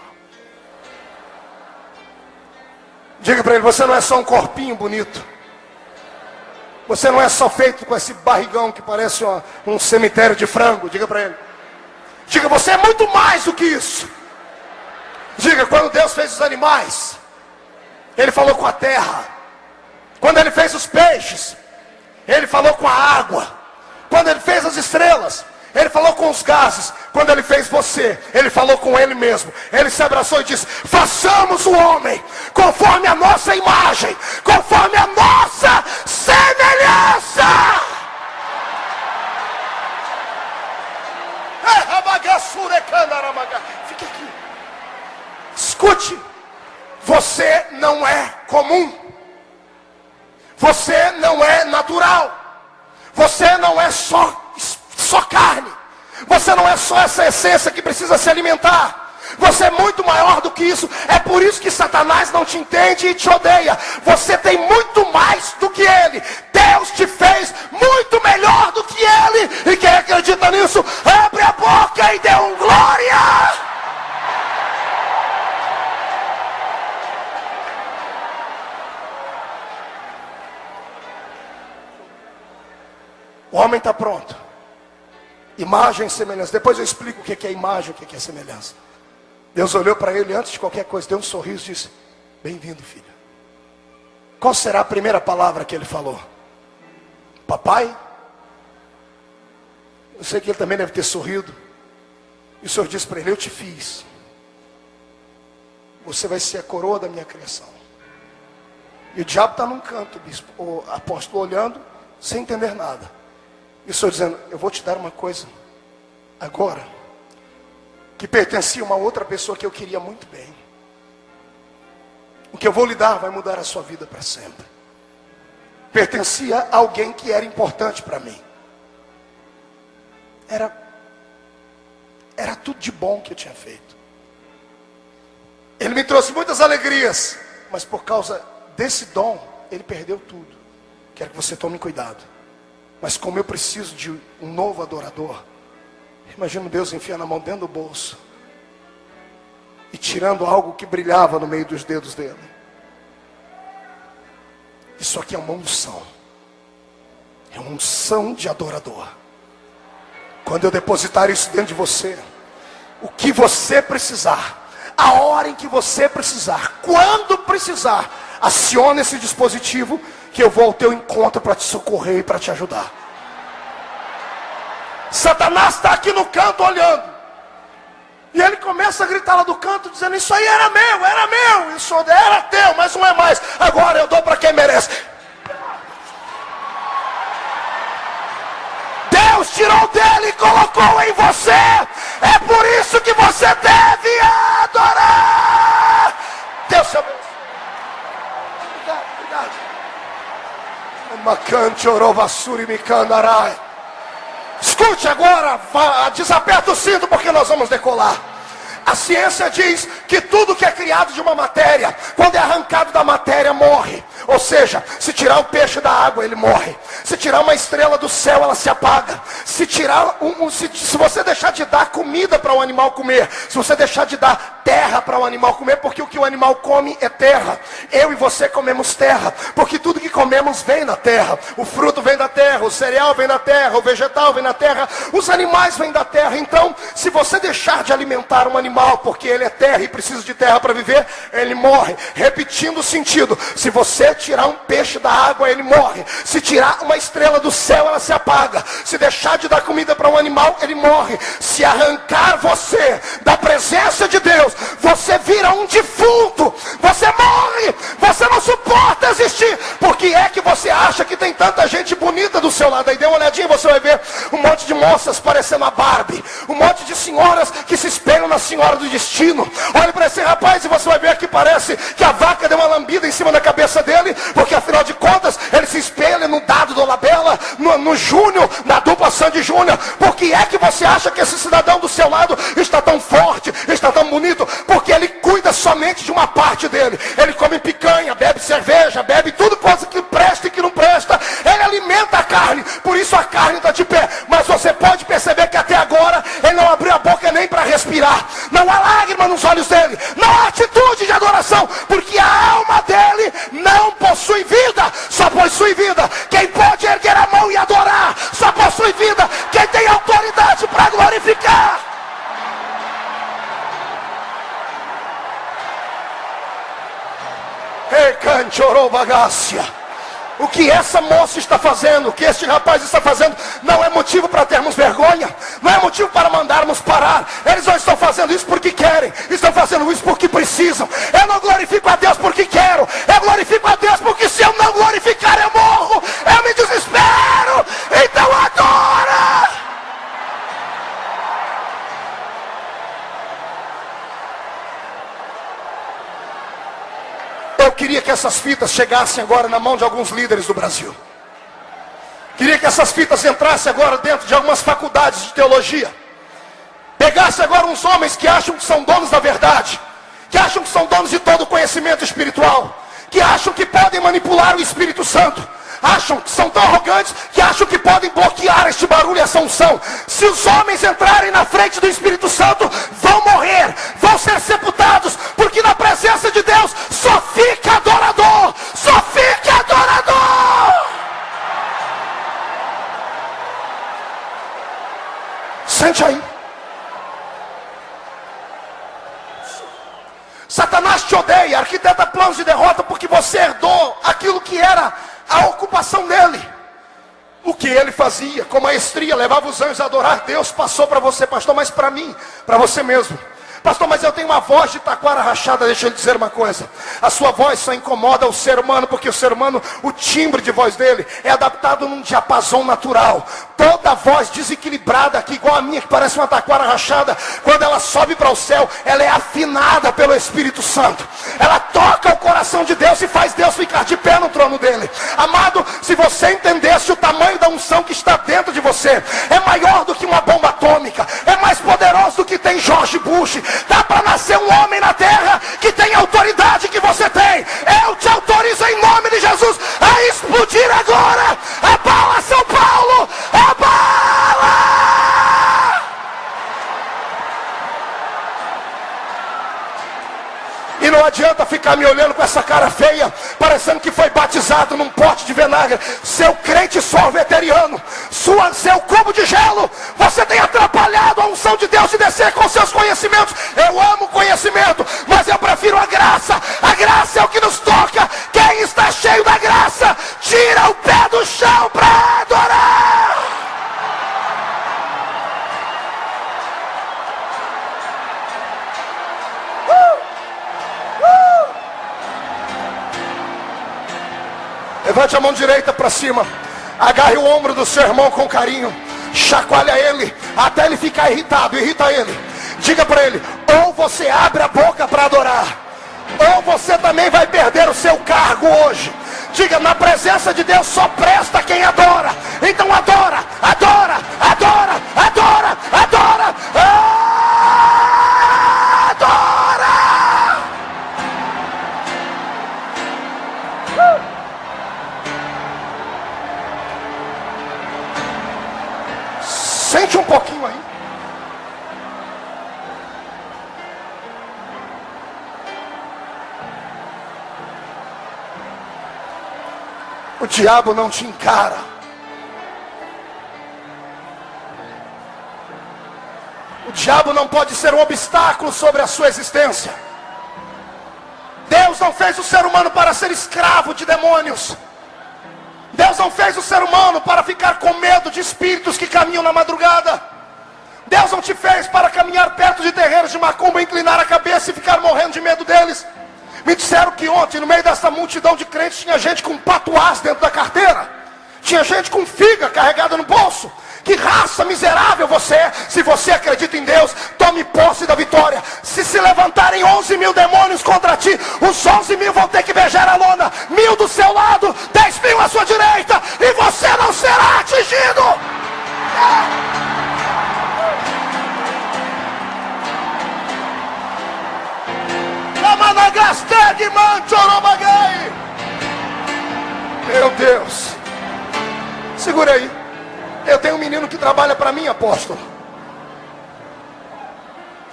Diga para ele: você não é só um corpinho bonito. Você não é só feito com esse barrigão que parece um cemitério de frango. Diga para ele. Diga: você é muito mais do que isso. Diga: quando Deus fez os animais, Ele falou com a terra. Quando Ele fez os peixes, Ele falou com a água. Quando Ele fez as estrelas, Ele falou com os gases. Quando Ele fez você, Ele falou com Ele mesmo. Ele se abraçou e disse: façamos o homem conforme a nossa imagem, conforme a nossa semelhança. Fique aqui. Escute. Você não é comum. Você não é natural. Você não é só carne. Você não é só essa essência que precisa se alimentar. Você é muito maior do que isso. É por isso que Satanás não te entende e te odeia. Você tem muito mais do que ele. Deus te fez muito melhor do que ele. E quem acredita nisso, abre a boca e dê um glória. O homem está pronto. Imagem e semelhança. Depois eu explico o que é imagem, o que é semelhança. Deus olhou para ele antes de qualquer coisa, deu um sorriso e disse: bem-vindo, filho. Qual será a primeira palavra que ele falou? Papai? Eu sei que ele também deve ter sorrido. E o Senhor disse para ele: eu te fiz. Você vai ser a coroa da minha criação. E o diabo está num canto, bispo, o apóstolo, olhando, sem entender nada. E o Senhor dizendo: eu vou te dar uma coisa agora, que pertencia a uma outra pessoa que eu queria muito bem. O que eu vou lhe dar vai mudar a sua vida para sempre. Pertencia a alguém que era importante para mim. Era tudo de bom que eu tinha feito. Ele me trouxe muitas alegrias, mas por causa desse dom, ele perdeu tudo. Quero que você tome cuidado. Mas como eu preciso de um novo adorador, Imagino Deus enfiando a mão dentro do bolso e tirando algo que brilhava no meio dos dedos dele. Isso aqui é uma unção. É uma unção de adorador. Quando eu depositar isso dentro de você, o que você precisar, a hora em que você precisar, quando precisar, acione esse dispositivo que eu vou ao teu encontro para te socorrer e para te ajudar. Satanás está aqui no canto olhando. E ele começa a gritar lá do canto, dizendo: isso aí era meu, isso era teu, mas não é mais. Agora eu dou para quem merece. Deus tirou dele e colocou em você. É por isso que você deve adorar. Deus te abençoe. Obrigado. Escute agora, desaperta o cinto porque nós vamos decolar. A ciência diz que tudo que é criado de uma matéria, quando é arrancado da matéria, morre. Ou seja, se tirar o peixe da água, ele morre. Se tirar uma estrela do céu, ela se apaga. Se você deixar de dar comida para o animal comer, se você deixar de dar terra para o animal comer, porque o que o animal come é terra. Eu e você comemos terra, porque tudo que comemos vem da terra. O fruto vem da terra, o cereal vem da terra, o vegetal vem da terra, os animais vêm da terra. Então, se você deixar de alimentar um animal, porque ele é terra e precisa de terra para viver, ele morre. Repetindo o sentido: se você tirar um peixe da água, ele morre. Se tirar uma estrela do céu, ela se apaga. Se deixar de dar comida para um animal, ele morre. Se arrancar você da presença de Deus, você vira um defunto. Você morre. Você não suporta existir. Por que é que você acha que tem tanta gente bonita do seu lado? Aí dê uma olhadinha e você vai ver um monte de moças parecendo a Barbie, um monte de senhoras que se espelham na Senhora do Destino. Olha para esse rapaz e você vai ver que parece que a vaca deu uma lambida em cima da cabeça dele, porque afinal de contas ele se espelha no Dado Dolabella, no Júnior, na dupla Sandy Júnior. Por que é que você acha que esse cidadão do seu lado está tão forte, está tão bonito? Porque ele cuida somente de uma parte dele. Ele come picanha, bebe cerveja, bebe tudo que presta e que não presta. Ele alimenta a carne, por isso a carne está de pé. Mas você pode perceber que até agora ele não abriu a boca nem para respirar. Não há lágrima nos olhos dele, não há atitude de adoração, porque a alma dele não possui vida. Só possui vida quem pode erguer a mão e adorar. Só possui vida quem tem autoridade para glorificar. Ei, canchorou bagácia. O que essa moça está fazendo, o que este rapaz está fazendo, não é motivo para termos vergonha, não é motivo para mandarmos parar. Eles não estão fazendo isso porque querem, estão fazendo isso porque precisam. Eu não glorifico a Deus porque quero, eu glorifico a Deus porque se eu não glorificar eu morro, eu me desespero. Então adora! Eu queria que essas fitas chegassem agora na mão de alguns líderes do Brasil. Queria que essas fitas entrassem agora dentro de algumas faculdades de teologia. Pegasse agora uns homens que acham que são donos da verdade, que acham que são donos de todo o conhecimento espiritual, que acham que podem manipular o Espírito Santo, acham que são tão arrogantes que acham que podem bloquear este barulho e essa unção. Se os homens entrarem na frente do Espírito Santo, vão morrer, vão ser sepultados, porque na presença de Deus só fica adorador, só fica adorador. Sente aí. Satanás te odeia, arquiteta planos de derrota, porque você herdou aquilo que era a ocupação dele. O que ele fazia com maestria, levava os anjos a adorar Deus, passou para você, pastor, mas para mim, para você mesmo. Pastor, mas eu tenho uma voz de taquara rachada. Deixa eu lhe dizer uma coisa: a sua voz só incomoda o ser humano, porque o ser humano, o timbre de voz dele é adaptado num diapasão natural. Toda voz desequilibrada aqui, igual a minha, que parece uma taquara rachada, quando ela sobe para o céu, ela é afinada pelo Espírito Santo. Ela toca o coração de Deus e faz Deus ficar de pé no trono dele. Amado, se você entendesse o tamanho da unção que está dentro de você, é maior do que uma bomba atômica, é mais poderoso do que tem George Bush. Dá para nascer um homem na terra que tem a autoridade que você tem. Eu te autorizo em nome de Jesus a explodir agora. Abala São Paulo, abala! ficar me olhando com essa cara feia, parecendo que foi batizado num pote de vinagre. Seu crente sorveteriano, seu cubo de gelo, você tem atrapalhado a unção de Deus de descer com seus conhecimentos. Eu amo conhecimento, mas eu prefiro a graça. A graça é o que nos toca. Quem está cheio da graça, tira o pé do chão para adorar. Levante a mão direita para cima. Agarre o ombro do seu irmão com carinho. Chacoalha ele até ele ficar irritado. Irrita ele. Diga para ele: ou você abre a boca para adorar, ou você também vai perder o seu cargo hoje. Diga: na presença de Deus só presta quem adora. Então adora, adora, adora, adora, adora, adora. Sente um pouquinho aí. O diabo não te encara. O diabo não pode ser um obstáculo sobre a sua existência. Deus não fez o ser humano para ser escravo de demônios. Deus não fez o ser humano para ficar com medo de espíritos que caminham na madrugada. Deus não te fez para caminhar perto de terreiros de macumba, inclinar a cabeça e ficar morrendo de medo deles. Me disseram que ontem, no meio dessa multidão de crentes, tinha gente com patuás dentro da carteira. Tinha gente com figa carregada no bolso. Que raça miserável você é. Se você acredita em Deus, tome posse da vitória. Se levantarem 11 mil demônios contra ti, os 11 mil vão ter que beijar a lona. 1000 do seu lado, 10 mil à sua direita, e você não será atingido. Meu Deus. Segura aí. Eu tenho um menino que trabalha para mim, apóstolo.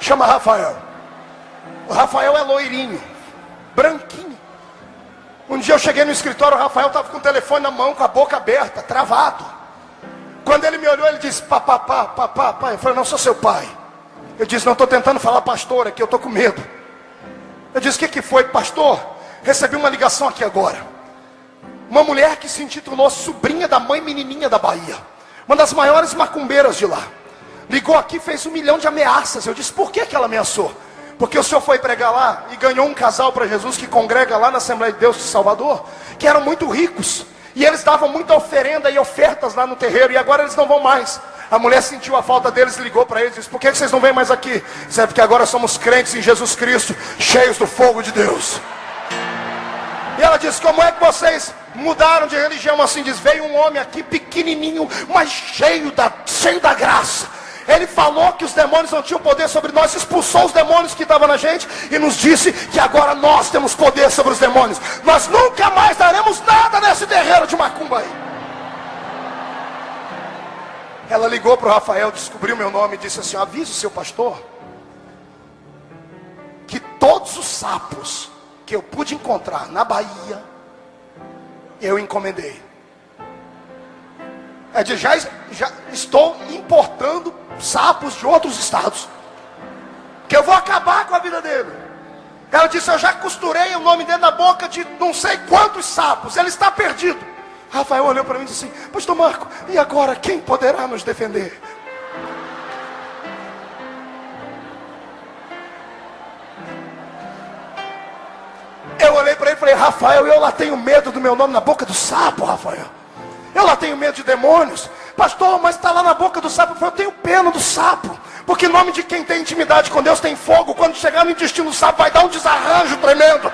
Chama Rafael. O Rafael é loirinho, branquinho. Um dia eu cheguei no escritório, o Rafael estava com o telefone na mão, com a boca aberta, travado. Quando ele me olhou, ele disse: papá. Eu falei: não sou seu pai. Eu disse: não, estou tentando falar pastor aqui, eu estou com medo. Eu disse: o que foi, pastor? Recebi uma ligação aqui agora. Uma mulher que se intitulou sobrinha da mãe menininha da Bahia, uma das maiores macumbeiras de lá, ligou aqui e fez 1 milhão de ameaças. Eu disse: por que ela ameaçou? Porque o senhor foi pregar lá e ganhou um casal para Jesus que congrega lá na Assembleia de Deus de Salvador, que eram muito ricos, e eles davam muita oferenda e ofertas lá no terreiro, e agora eles não vão mais. A mulher sentiu a falta deles, ligou para eles e disse: por que vocês não vêm mais aqui? Disse: é porque agora somos crentes em Jesus Cristo, cheios do fogo de Deus. E ela disse: como é que vocês mudaram de religião assim? Diz: veio um homem aqui pequenininho, mas cheio da graça. Ele falou que os demônios não tinham poder sobre nós, expulsou os demônios que estavam na gente e nos disse que agora nós temos poder sobre os demônios. Nós nunca mais daremos nada nesse terreiro de macumba aí. Ela ligou para o Rafael, descobriu meu nome e disse assim: avise o seu pastor que todos os sapos que eu pude encontrar na Bahia, eu encomendei. Já estou importando sapos de outros estados, que eu vou acabar com a vida dele. Ela disse: eu já costurei o nome dele na boca de não sei quantos sapos, ele está perdido. Rafael olhou para mim e disse assim: pastor Marco, e agora quem poderá nos defender? Eu olhei para ele e falei: Rafael, eu lá tenho medo do meu nome na boca do sapo, Rafael. Eu lá tenho medo de demônios. Pastor, mas está lá na boca do sapo. Eu falei: eu tenho pena do sapo, porque o nome de quem tem intimidade com Deus tem fogo. Quando chegar no intestino do sapo vai dar um desarranjo tremendo.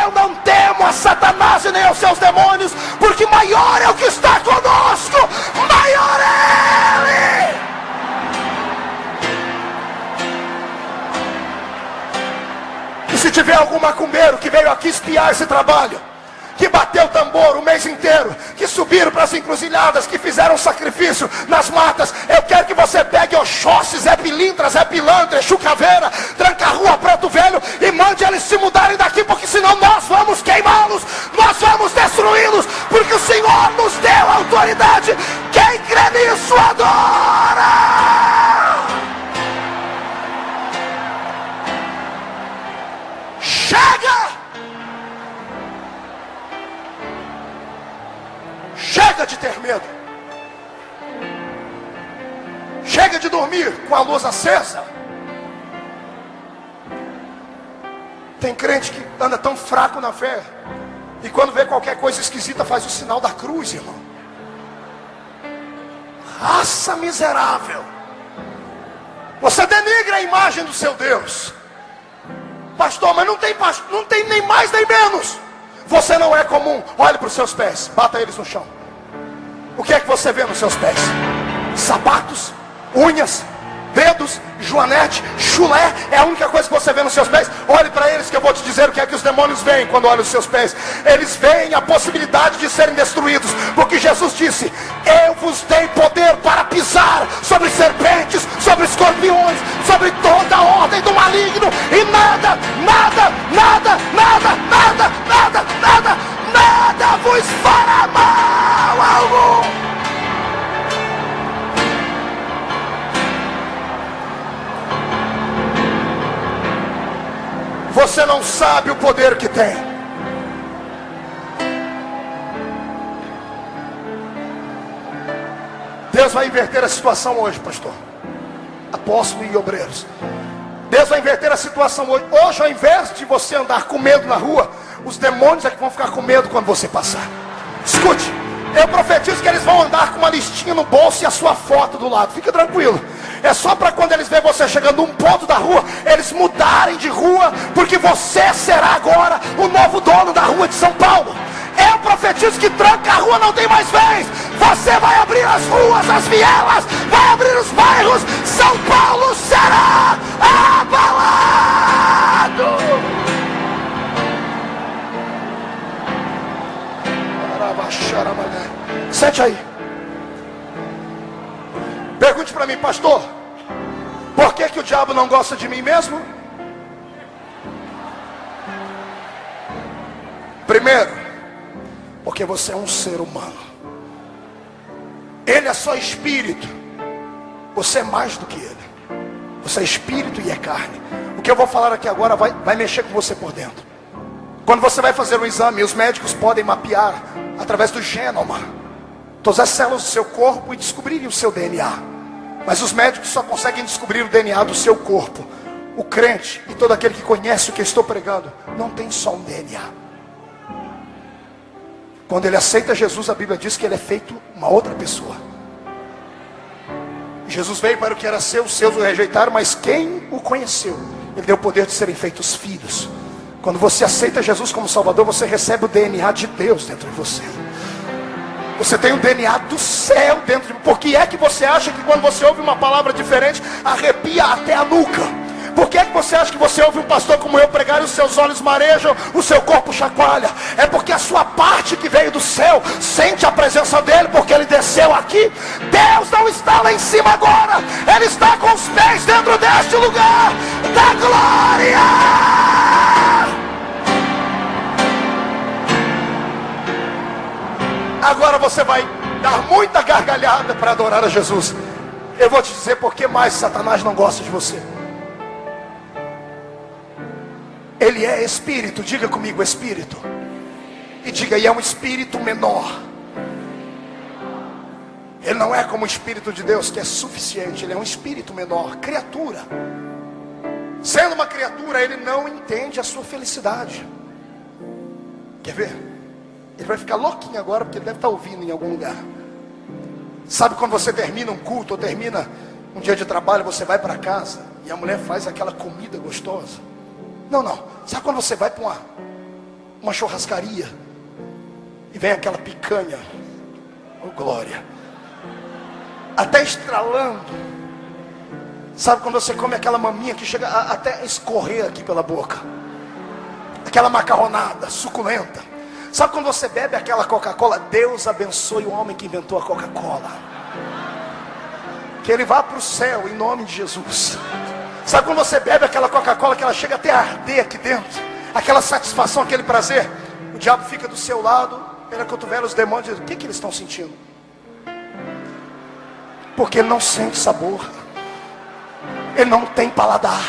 Eu não temo a Satanás e nem aos seus demônios, porque maior é o que está conosco, maior é Ele. E se tiver algum macumbeiro que veio aqui espiar esse trabalho, que bateu o tambor o mês inteiro, que subiram para as encruzilhadas, que fizeram sacrifício nas matas. Eu quero que você pegue Oxóssi, Zé Pilintra, Zé Pilantra, Exu Caveira, Tranca-Rua, Preto Velho, e mande eles se mudarem daqui, porque senão nós vamos queimá-los, nós vamos destruí-los, porque o Senhor nos deu autoridade. Quem crê nisso adora. Chega! Chega de ter medo. Chega de dormir com a luz acesa. Tem crente que anda tão fraco na fé, e quando vê qualquer coisa esquisita faz o sinal da cruz, irmão. Raça miserável. Você denigra a imagem do seu Deus. Pastor, mas não tem nem mais nem menos. Você não é comum. Olhe para os seus pés, bata eles no chão. O que é que você vê nos seus pés? Sapatos, unhas, dedos, joanete, chulé. É a única coisa que você vê nos seus pés. Olhe para eles que eu vou te dizer o que é que os demônios veem quando olham os seus pés. Eles veem a possibilidade de serem destruídos, porque Jesus disse: eu vos dei poder para pisar sobre serpentes, sobre escorpiões, sobre toda a ordem do maligno, e nada vos fará mal algum. Você não sabe o poder que tem. Deus vai inverter a situação hoje, pastor, apóstolo e obreiros. Deus vai inverter a situação hoje. Hoje, ao invés de você andar com medo na rua, os demônios é que vão ficar com medo quando você passar. Escute, eu profetizo que eles vão andar com uma listinha no bolso e a sua foto do lado. Fica tranquilo. É só para quando eles verem você chegando num ponto da rua, eles mudarem de rua, porque você será agora o novo dono da rua de São Paulo. Eu profetizo que Tranca-Rua não tem mais vez. Você vai abrir as ruas, as vielas, vai abrir os bairros. São Paulo será abalado. Sente aí. Pergunte para mim, pastor, por que o diabo não gosta de mim mesmo? Primeiro, porque você é um ser humano. Ele é só espírito. Você é mais do que ele. Você é espírito e é carne. O que eu vou falar aqui agora vai mexer com você por dentro. Quando você vai fazer um exame, os médicos podem mapear através do genoma todas as células do seu corpo e descobrirem o seu DNA. Mas os médicos só conseguem descobrir o DNA do seu corpo. O crente e todo aquele que conhece o que eu estou pregando não tem só um DNA. Quando ele aceita Jesus, a Bíblia diz que ele é feito uma outra pessoa. Jesus veio para o que era seu, os seus o rejeitaram, mas quem o conheceu, ele deu o poder de serem feitos filhos. Quando você aceita Jesus como Salvador, você recebe o DNA de Deus dentro de você. Você tem o DNA do céu dentro de você. Por que é que você acha que quando você ouve uma palavra diferente, arrepia até a nuca? Por que é que você acha que você ouve um pastor como eu pregar e os seus olhos marejam, o seu corpo chacoalha? É porque a sua parte que veio do céu sente a presença dele, porque ele desceu aqui. Deus não está lá em cima agora, ele está com os pés dentro deste lugar da glória. Agora você vai dar muita gargalhada para adorar a Jesus. Eu vou te dizer por que mais Satanás não gosta de você. Ele é espírito, diga comigo, espírito. E diga, e é um espírito menor. Ele não é como o Espírito de Deus, que é suficiente. Ele é um espírito menor, criatura. Sendo uma criatura, ele não entende a sua felicidade. Quer ver? Ele vai ficar louquinho agora, porque ele deve estar ouvindo em algum lugar. Sabe quando você termina um culto, ou termina um dia de trabalho, você vai para casa, e a mulher faz aquela comida gostosa? Não. Sabe quando você vai para uma churrascaria, e vem aquela picanha, oh glória, até estralando. Sabe quando você come aquela maminha que chega até escorrer aqui pela boca? Aquela macarronada suculenta. Sabe quando você bebe aquela Coca-Cola? Deus abençoe o homem que inventou a Coca-Cola. Que ele vá para o céu em nome de Jesus. Sabe quando você bebe aquela Coca-Cola que ela chega até a arder aqui dentro? Aquela satisfação, aquele prazer. O diabo fica do seu lado, ele acotovela os demônios e diz: o que eles estão sentindo? Porque ele não sente sabor. Ele não tem paladar.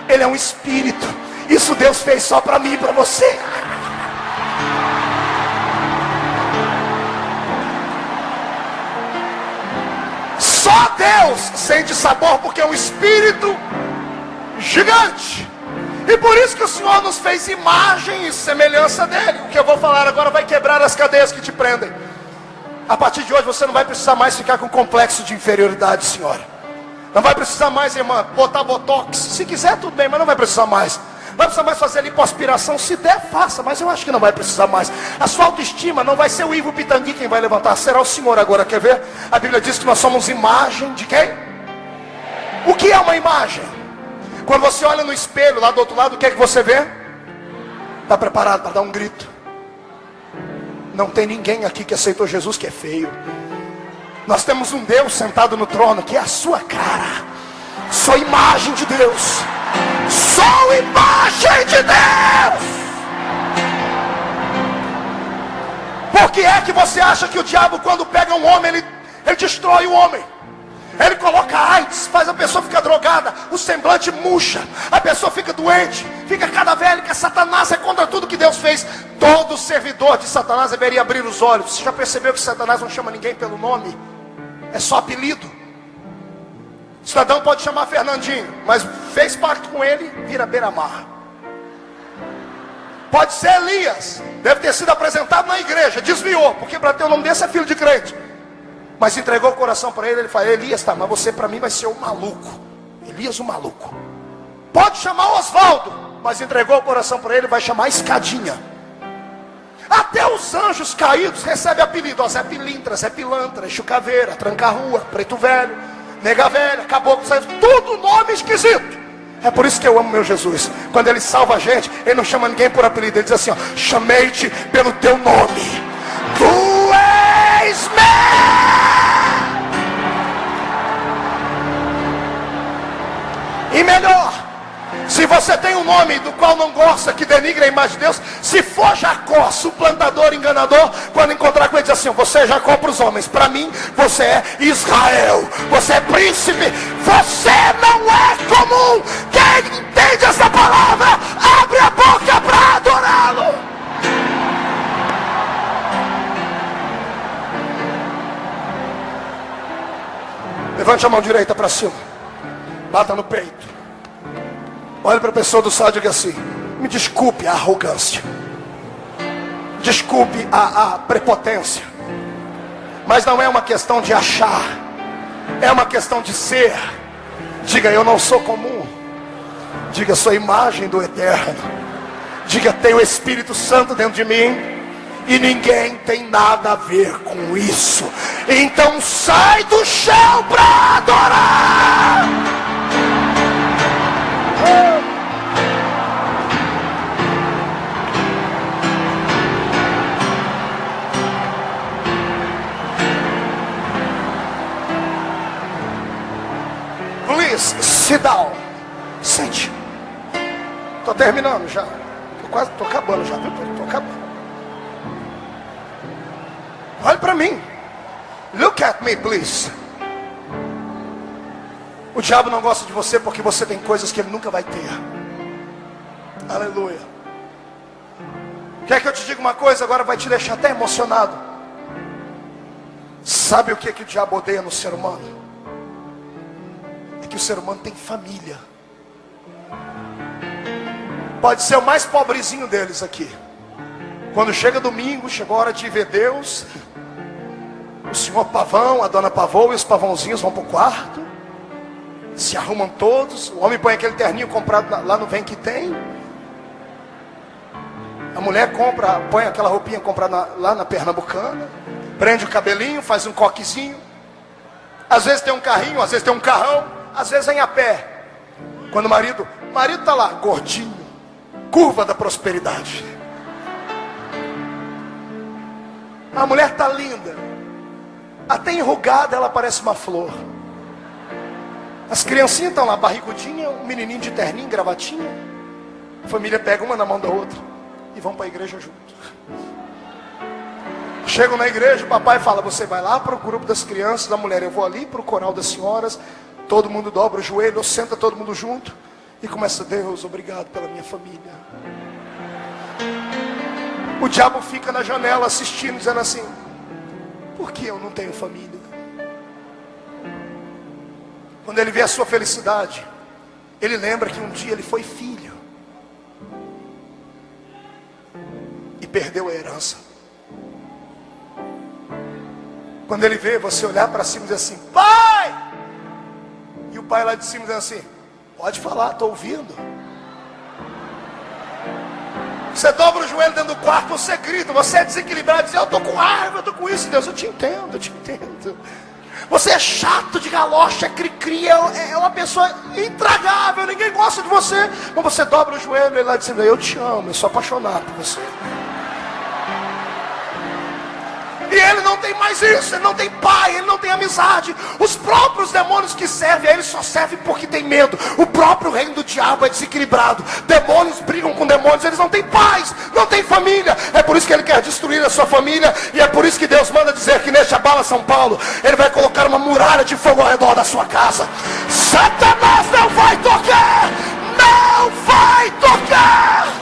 Ele é um espírito. Isso Deus fez só para mim e para você. Só Deus sente sabor, porque é um espírito gigante. E por isso que o Senhor nos fez imagem e semelhança dele. O que eu vou falar agora vai quebrar as cadeias que te prendem. A partir de hoje você não vai precisar mais ficar com complexo de inferioridade, senhora. Não vai precisar mais, irmã, botar botox. Se quiser tudo bem, mas não vai precisar mais. Não vai precisar mais fazer lipoaspiração. Se der, faça, mas eu acho que não vai precisar mais. A sua autoestima não vai ser o Ivo Pitangui quem vai levantar, será o Senhor agora. Quer ver? A Bíblia diz que nós somos imagem de quem? O que é uma imagem? Quando você olha no espelho lá do outro lado, o que é que você vê? Está preparado para dar um grito? Não tem ninguém aqui que aceitou Jesus que é feio. Nós temos um Deus sentado no trono que é a sua cara. Sou imagem de Deus. Sou imagem de Deus. Por que é que você acha que o diabo, quando pega um homem, ele destrói o homem? Ele coloca AIDS, faz a pessoa ficar drogada, o semblante murcha, a pessoa fica doente, fica cadavérica. Satanás é contra tudo que Deus fez. Todo servidor de Satanás deveria abrir os olhos. Você já percebeu que Satanás não chama ninguém pelo nome? É só apelido. O cidadão pode chamar Fernandinho, mas fez pacto com ele, vira beira-mar. Pode ser Elias, deve ter sido apresentado na igreja, desviou, porque para ter o nome desse é filho de crente. Mas entregou o coração para ele, ele fala: Elias, tá, mas você para mim vai ser o maluco. Elias o maluco. Pode chamar Osvaldo, mas entregou o coração para ele, vai chamar Escadinha. Até os anjos caídos recebem apelido. Ó, Zé Pilintra, Zé Pilantra, Exu Caveira, Tranca-Rua, Preto Velho, Nega Velha, Caboclo, tudo nome esquisito. É por isso que eu amo meu Jesus. Quando ele salva a gente, ele não chama ninguém por apelido. Ele diz assim, ó: chamei-te pelo teu nome. Tu és meu. E melhor, se você tem um nome do qual não gosta, que denigre a imagem de Deus, se for Jacó, suplantador, enganador, quando encontrar com ele, diz assim: você é Jacó para os homens, para mim você é Israel, você é príncipe, você não é comum. Quem entende essa palavra, abre a boca para adorá-lo. Levante a mão direita para cima, bata no peito. Olha para a pessoa do lado e diga assim: me desculpe a arrogância, desculpe a prepotência, mas não é uma questão de achar, é uma questão de ser. Diga: eu não sou comum. Diga: sou imagem do Eterno. Diga: tenho o Espírito Santo dentro de mim e ninguém tem nada a ver com isso. Então sai do chão para adorar. Please sit down. Sente. Estou terminando já. Estou acabando já, viu? Estou acabando. Olhe para mim. Look at me, please. O diabo não gosta de você porque você tem coisas que ele nunca vai ter. Aleluia. Quer que eu te diga uma coisa? Agora vai te deixar até emocionado. Sabe o que o diabo odeia no ser humano? É que o ser humano tem família. Pode ser o mais pobrezinho deles aqui. Quando chega domingo, chegou a hora de ver Deus, o senhor Pavão, a dona Pavão e os pavãozinhos vão para o quarto, se arrumam todos. O homem põe aquele terninho comprado lá no Vem Que Tem. A mulher põe aquela roupinha comprada lá na Pernambucana, prende o cabelinho, faz um coquezinho. Às vezes tem um carrinho, às vezes tem um carrão, às vezes vem a pé. Quando o marido está lá, gordinho, curva da prosperidade. A mulher está linda, até enrugada ela parece uma flor. As criancinhas estão lá, barrigudinha, um menininho de terninho, gravatinha. A família pega uma na mão da outra e vão para a igreja juntos. Chegam na igreja, o papai fala: você vai lá para o grupo das crianças, a mulher, eu vou ali para o coral das senhoras. Todo mundo dobra o joelho, senta todo mundo junto e começa: Deus, obrigado pela minha família. O diabo fica na janela assistindo, dizendo assim: por que eu não tenho família? Quando ele vê a sua felicidade, ele lembra que um dia ele foi filho e perdeu a herança. Quando ele vê você olhar para cima e dizer assim: pai! E o pai lá de cima diz assim: pode falar, estou ouvindo. Você dobra o joelho dentro do quarto, você grita, você é desequilibrado, diz: eu estou com raiva, eu estou com isso. Deus, eu te entendo, eu te entendo. Você é chato de galocha, é cri-cri, é uma pessoa intragável, ninguém gosta de você. Mas você dobra o joelho e ele lá diz: eu te amo, eu sou apaixonado por você. E ele não tem mais isso, ele não tem pai, ele não tem amizade. Os próprios demônios que servem a ele só servem porque tem medo. O próprio reino do diabo é desequilibrado. Demônios brigam com demônios, eles não têm paz, não têm família. É por isso que ele quer destruir a sua família. E é por isso que Deus manda dizer que neste Abala São Paulo, ele vai colocar uma muralha de fogo ao redor da sua casa. Satanás não vai tocar, não vai tocar.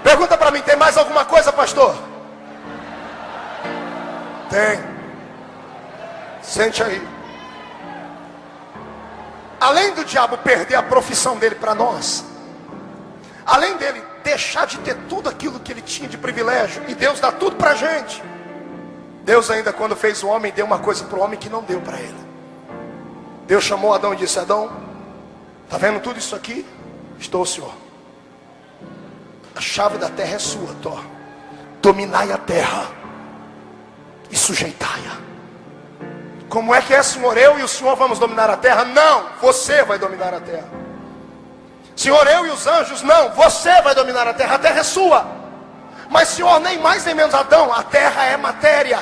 Pergunta para mim: tem mais alguma coisa, pastor? Tem. Sente aí. Além do diabo perder a profissão dele para nós, além dele deixar de ter tudo aquilo que ele tinha de privilégio, e Deus dá tudo para a gente, Deus ainda, quando fez o homem, deu uma coisa para o homem que não deu para ele. Deus chamou Adão e disse: Adão, está vendo tudo isso aqui? Estou, Senhor. A chave da terra é sua, Tó. Dominai a terra e sujeitai-a. Como é que é, Senhor? Eu e o Senhor vamos dominar a terra? Não, você vai dominar a terra. Senhor, eu e os anjos? Não, você vai dominar a terra é sua. Mas Senhor, nem mais nem menos, Adão, a terra é matéria.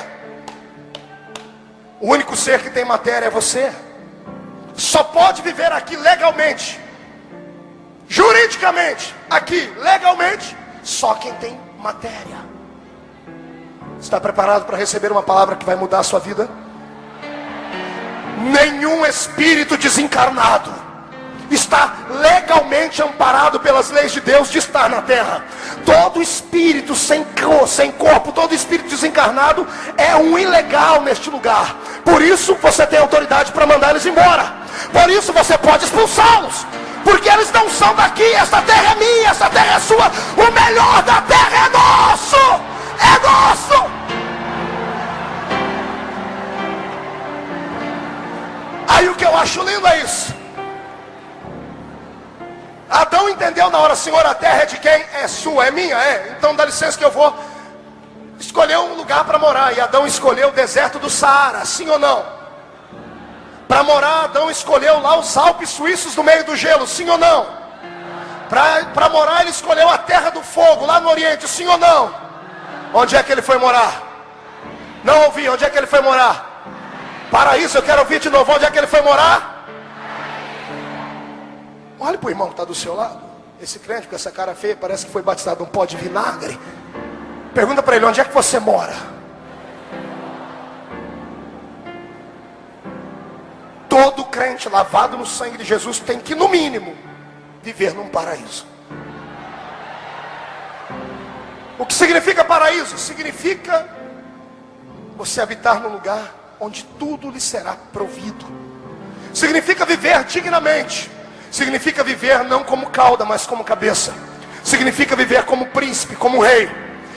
O único ser que tem matéria é você. Só pode viver aqui legalmente, juridicamente, aqui, legalmente, só quem tem matéria. Está preparado para receber uma palavra que vai mudar a sua vida? Nenhum espírito desencarnado está legalmente amparado pelas leis de Deus de estar na terra. Todo espírito sem corpo, todo espírito desencarnado é um ilegal neste lugar. Por isso você tem autoridade para mandar eles embora. Por isso você pode expulsá-los. Porque eles não são daqui. Esta terra é minha, esta terra é sua. O melhor da terra é nosso. É nosso. Aí o que eu acho lindo é isso. Adão entendeu na hora: Senhor, a terra é de quem? É sua, é minha, é. Então dá licença que eu vou escolher um lugar para morar. E Adão escolheu o deserto do Saara, sim ou não? Para morar, Adão escolheu lá os Alpes suíços no meio do gelo, sim ou não? Para morar, ele escolheu a terra do fogo, lá no Oriente, sim ou não? Onde é que ele foi morar? Não ouvi, onde é que ele foi morar? Paraíso, eu quero ouvir de novo, onde é que ele foi morar? Olha para o irmão que está do seu lado. Esse crente com essa cara feia, parece que foi batizado num pó de vinagre. Pergunta para ele: onde é que você mora? Todo crente lavado no sangue de Jesus tem que, no mínimo, viver num paraíso. O que significa paraíso? Significa você habitar num lugar onde tudo lhe será provido. Significa viver dignamente. Significa viver não como cauda, mas como cabeça. Significa viver como príncipe, como rei.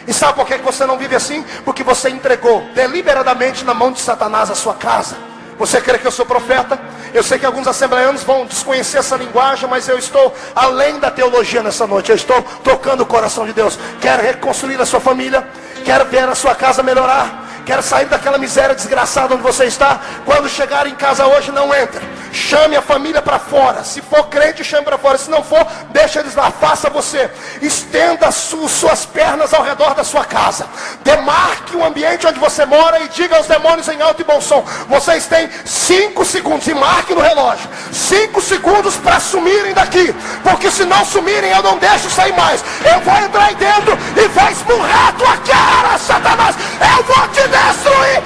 E sabe por que você não vive assim? Porque você entregou deliberadamente na mão de Satanás a sua casa. Você crê que eu sou profeta? Eu sei que alguns assembleanos vão desconhecer essa linguagem, mas eu estou além da teologia nessa noite. Eu estou tocando o coração de Deus. Quero reconstruir a sua família. Quero ver a sua casa melhorar. Quero sair daquela miséria desgraçada onde você está. Quando chegar em casa hoje, não entre. chame a família para fora. Se for crente, chame para fora. Se não for, deixa eles lá. Faça você. Estenda suas pernas ao redor da sua casa. Demarque o ambiente onde você mora e diga aos demônios em alto e bom som: vocês têm 5 segundos, e marque no relógio, 5 segundos para sumirem daqui, porque se não sumirem eu não deixo sair mais. Eu vou entrar aí dentro e vou esmurrar a tua cara, Satanás. Eu vou te destruir.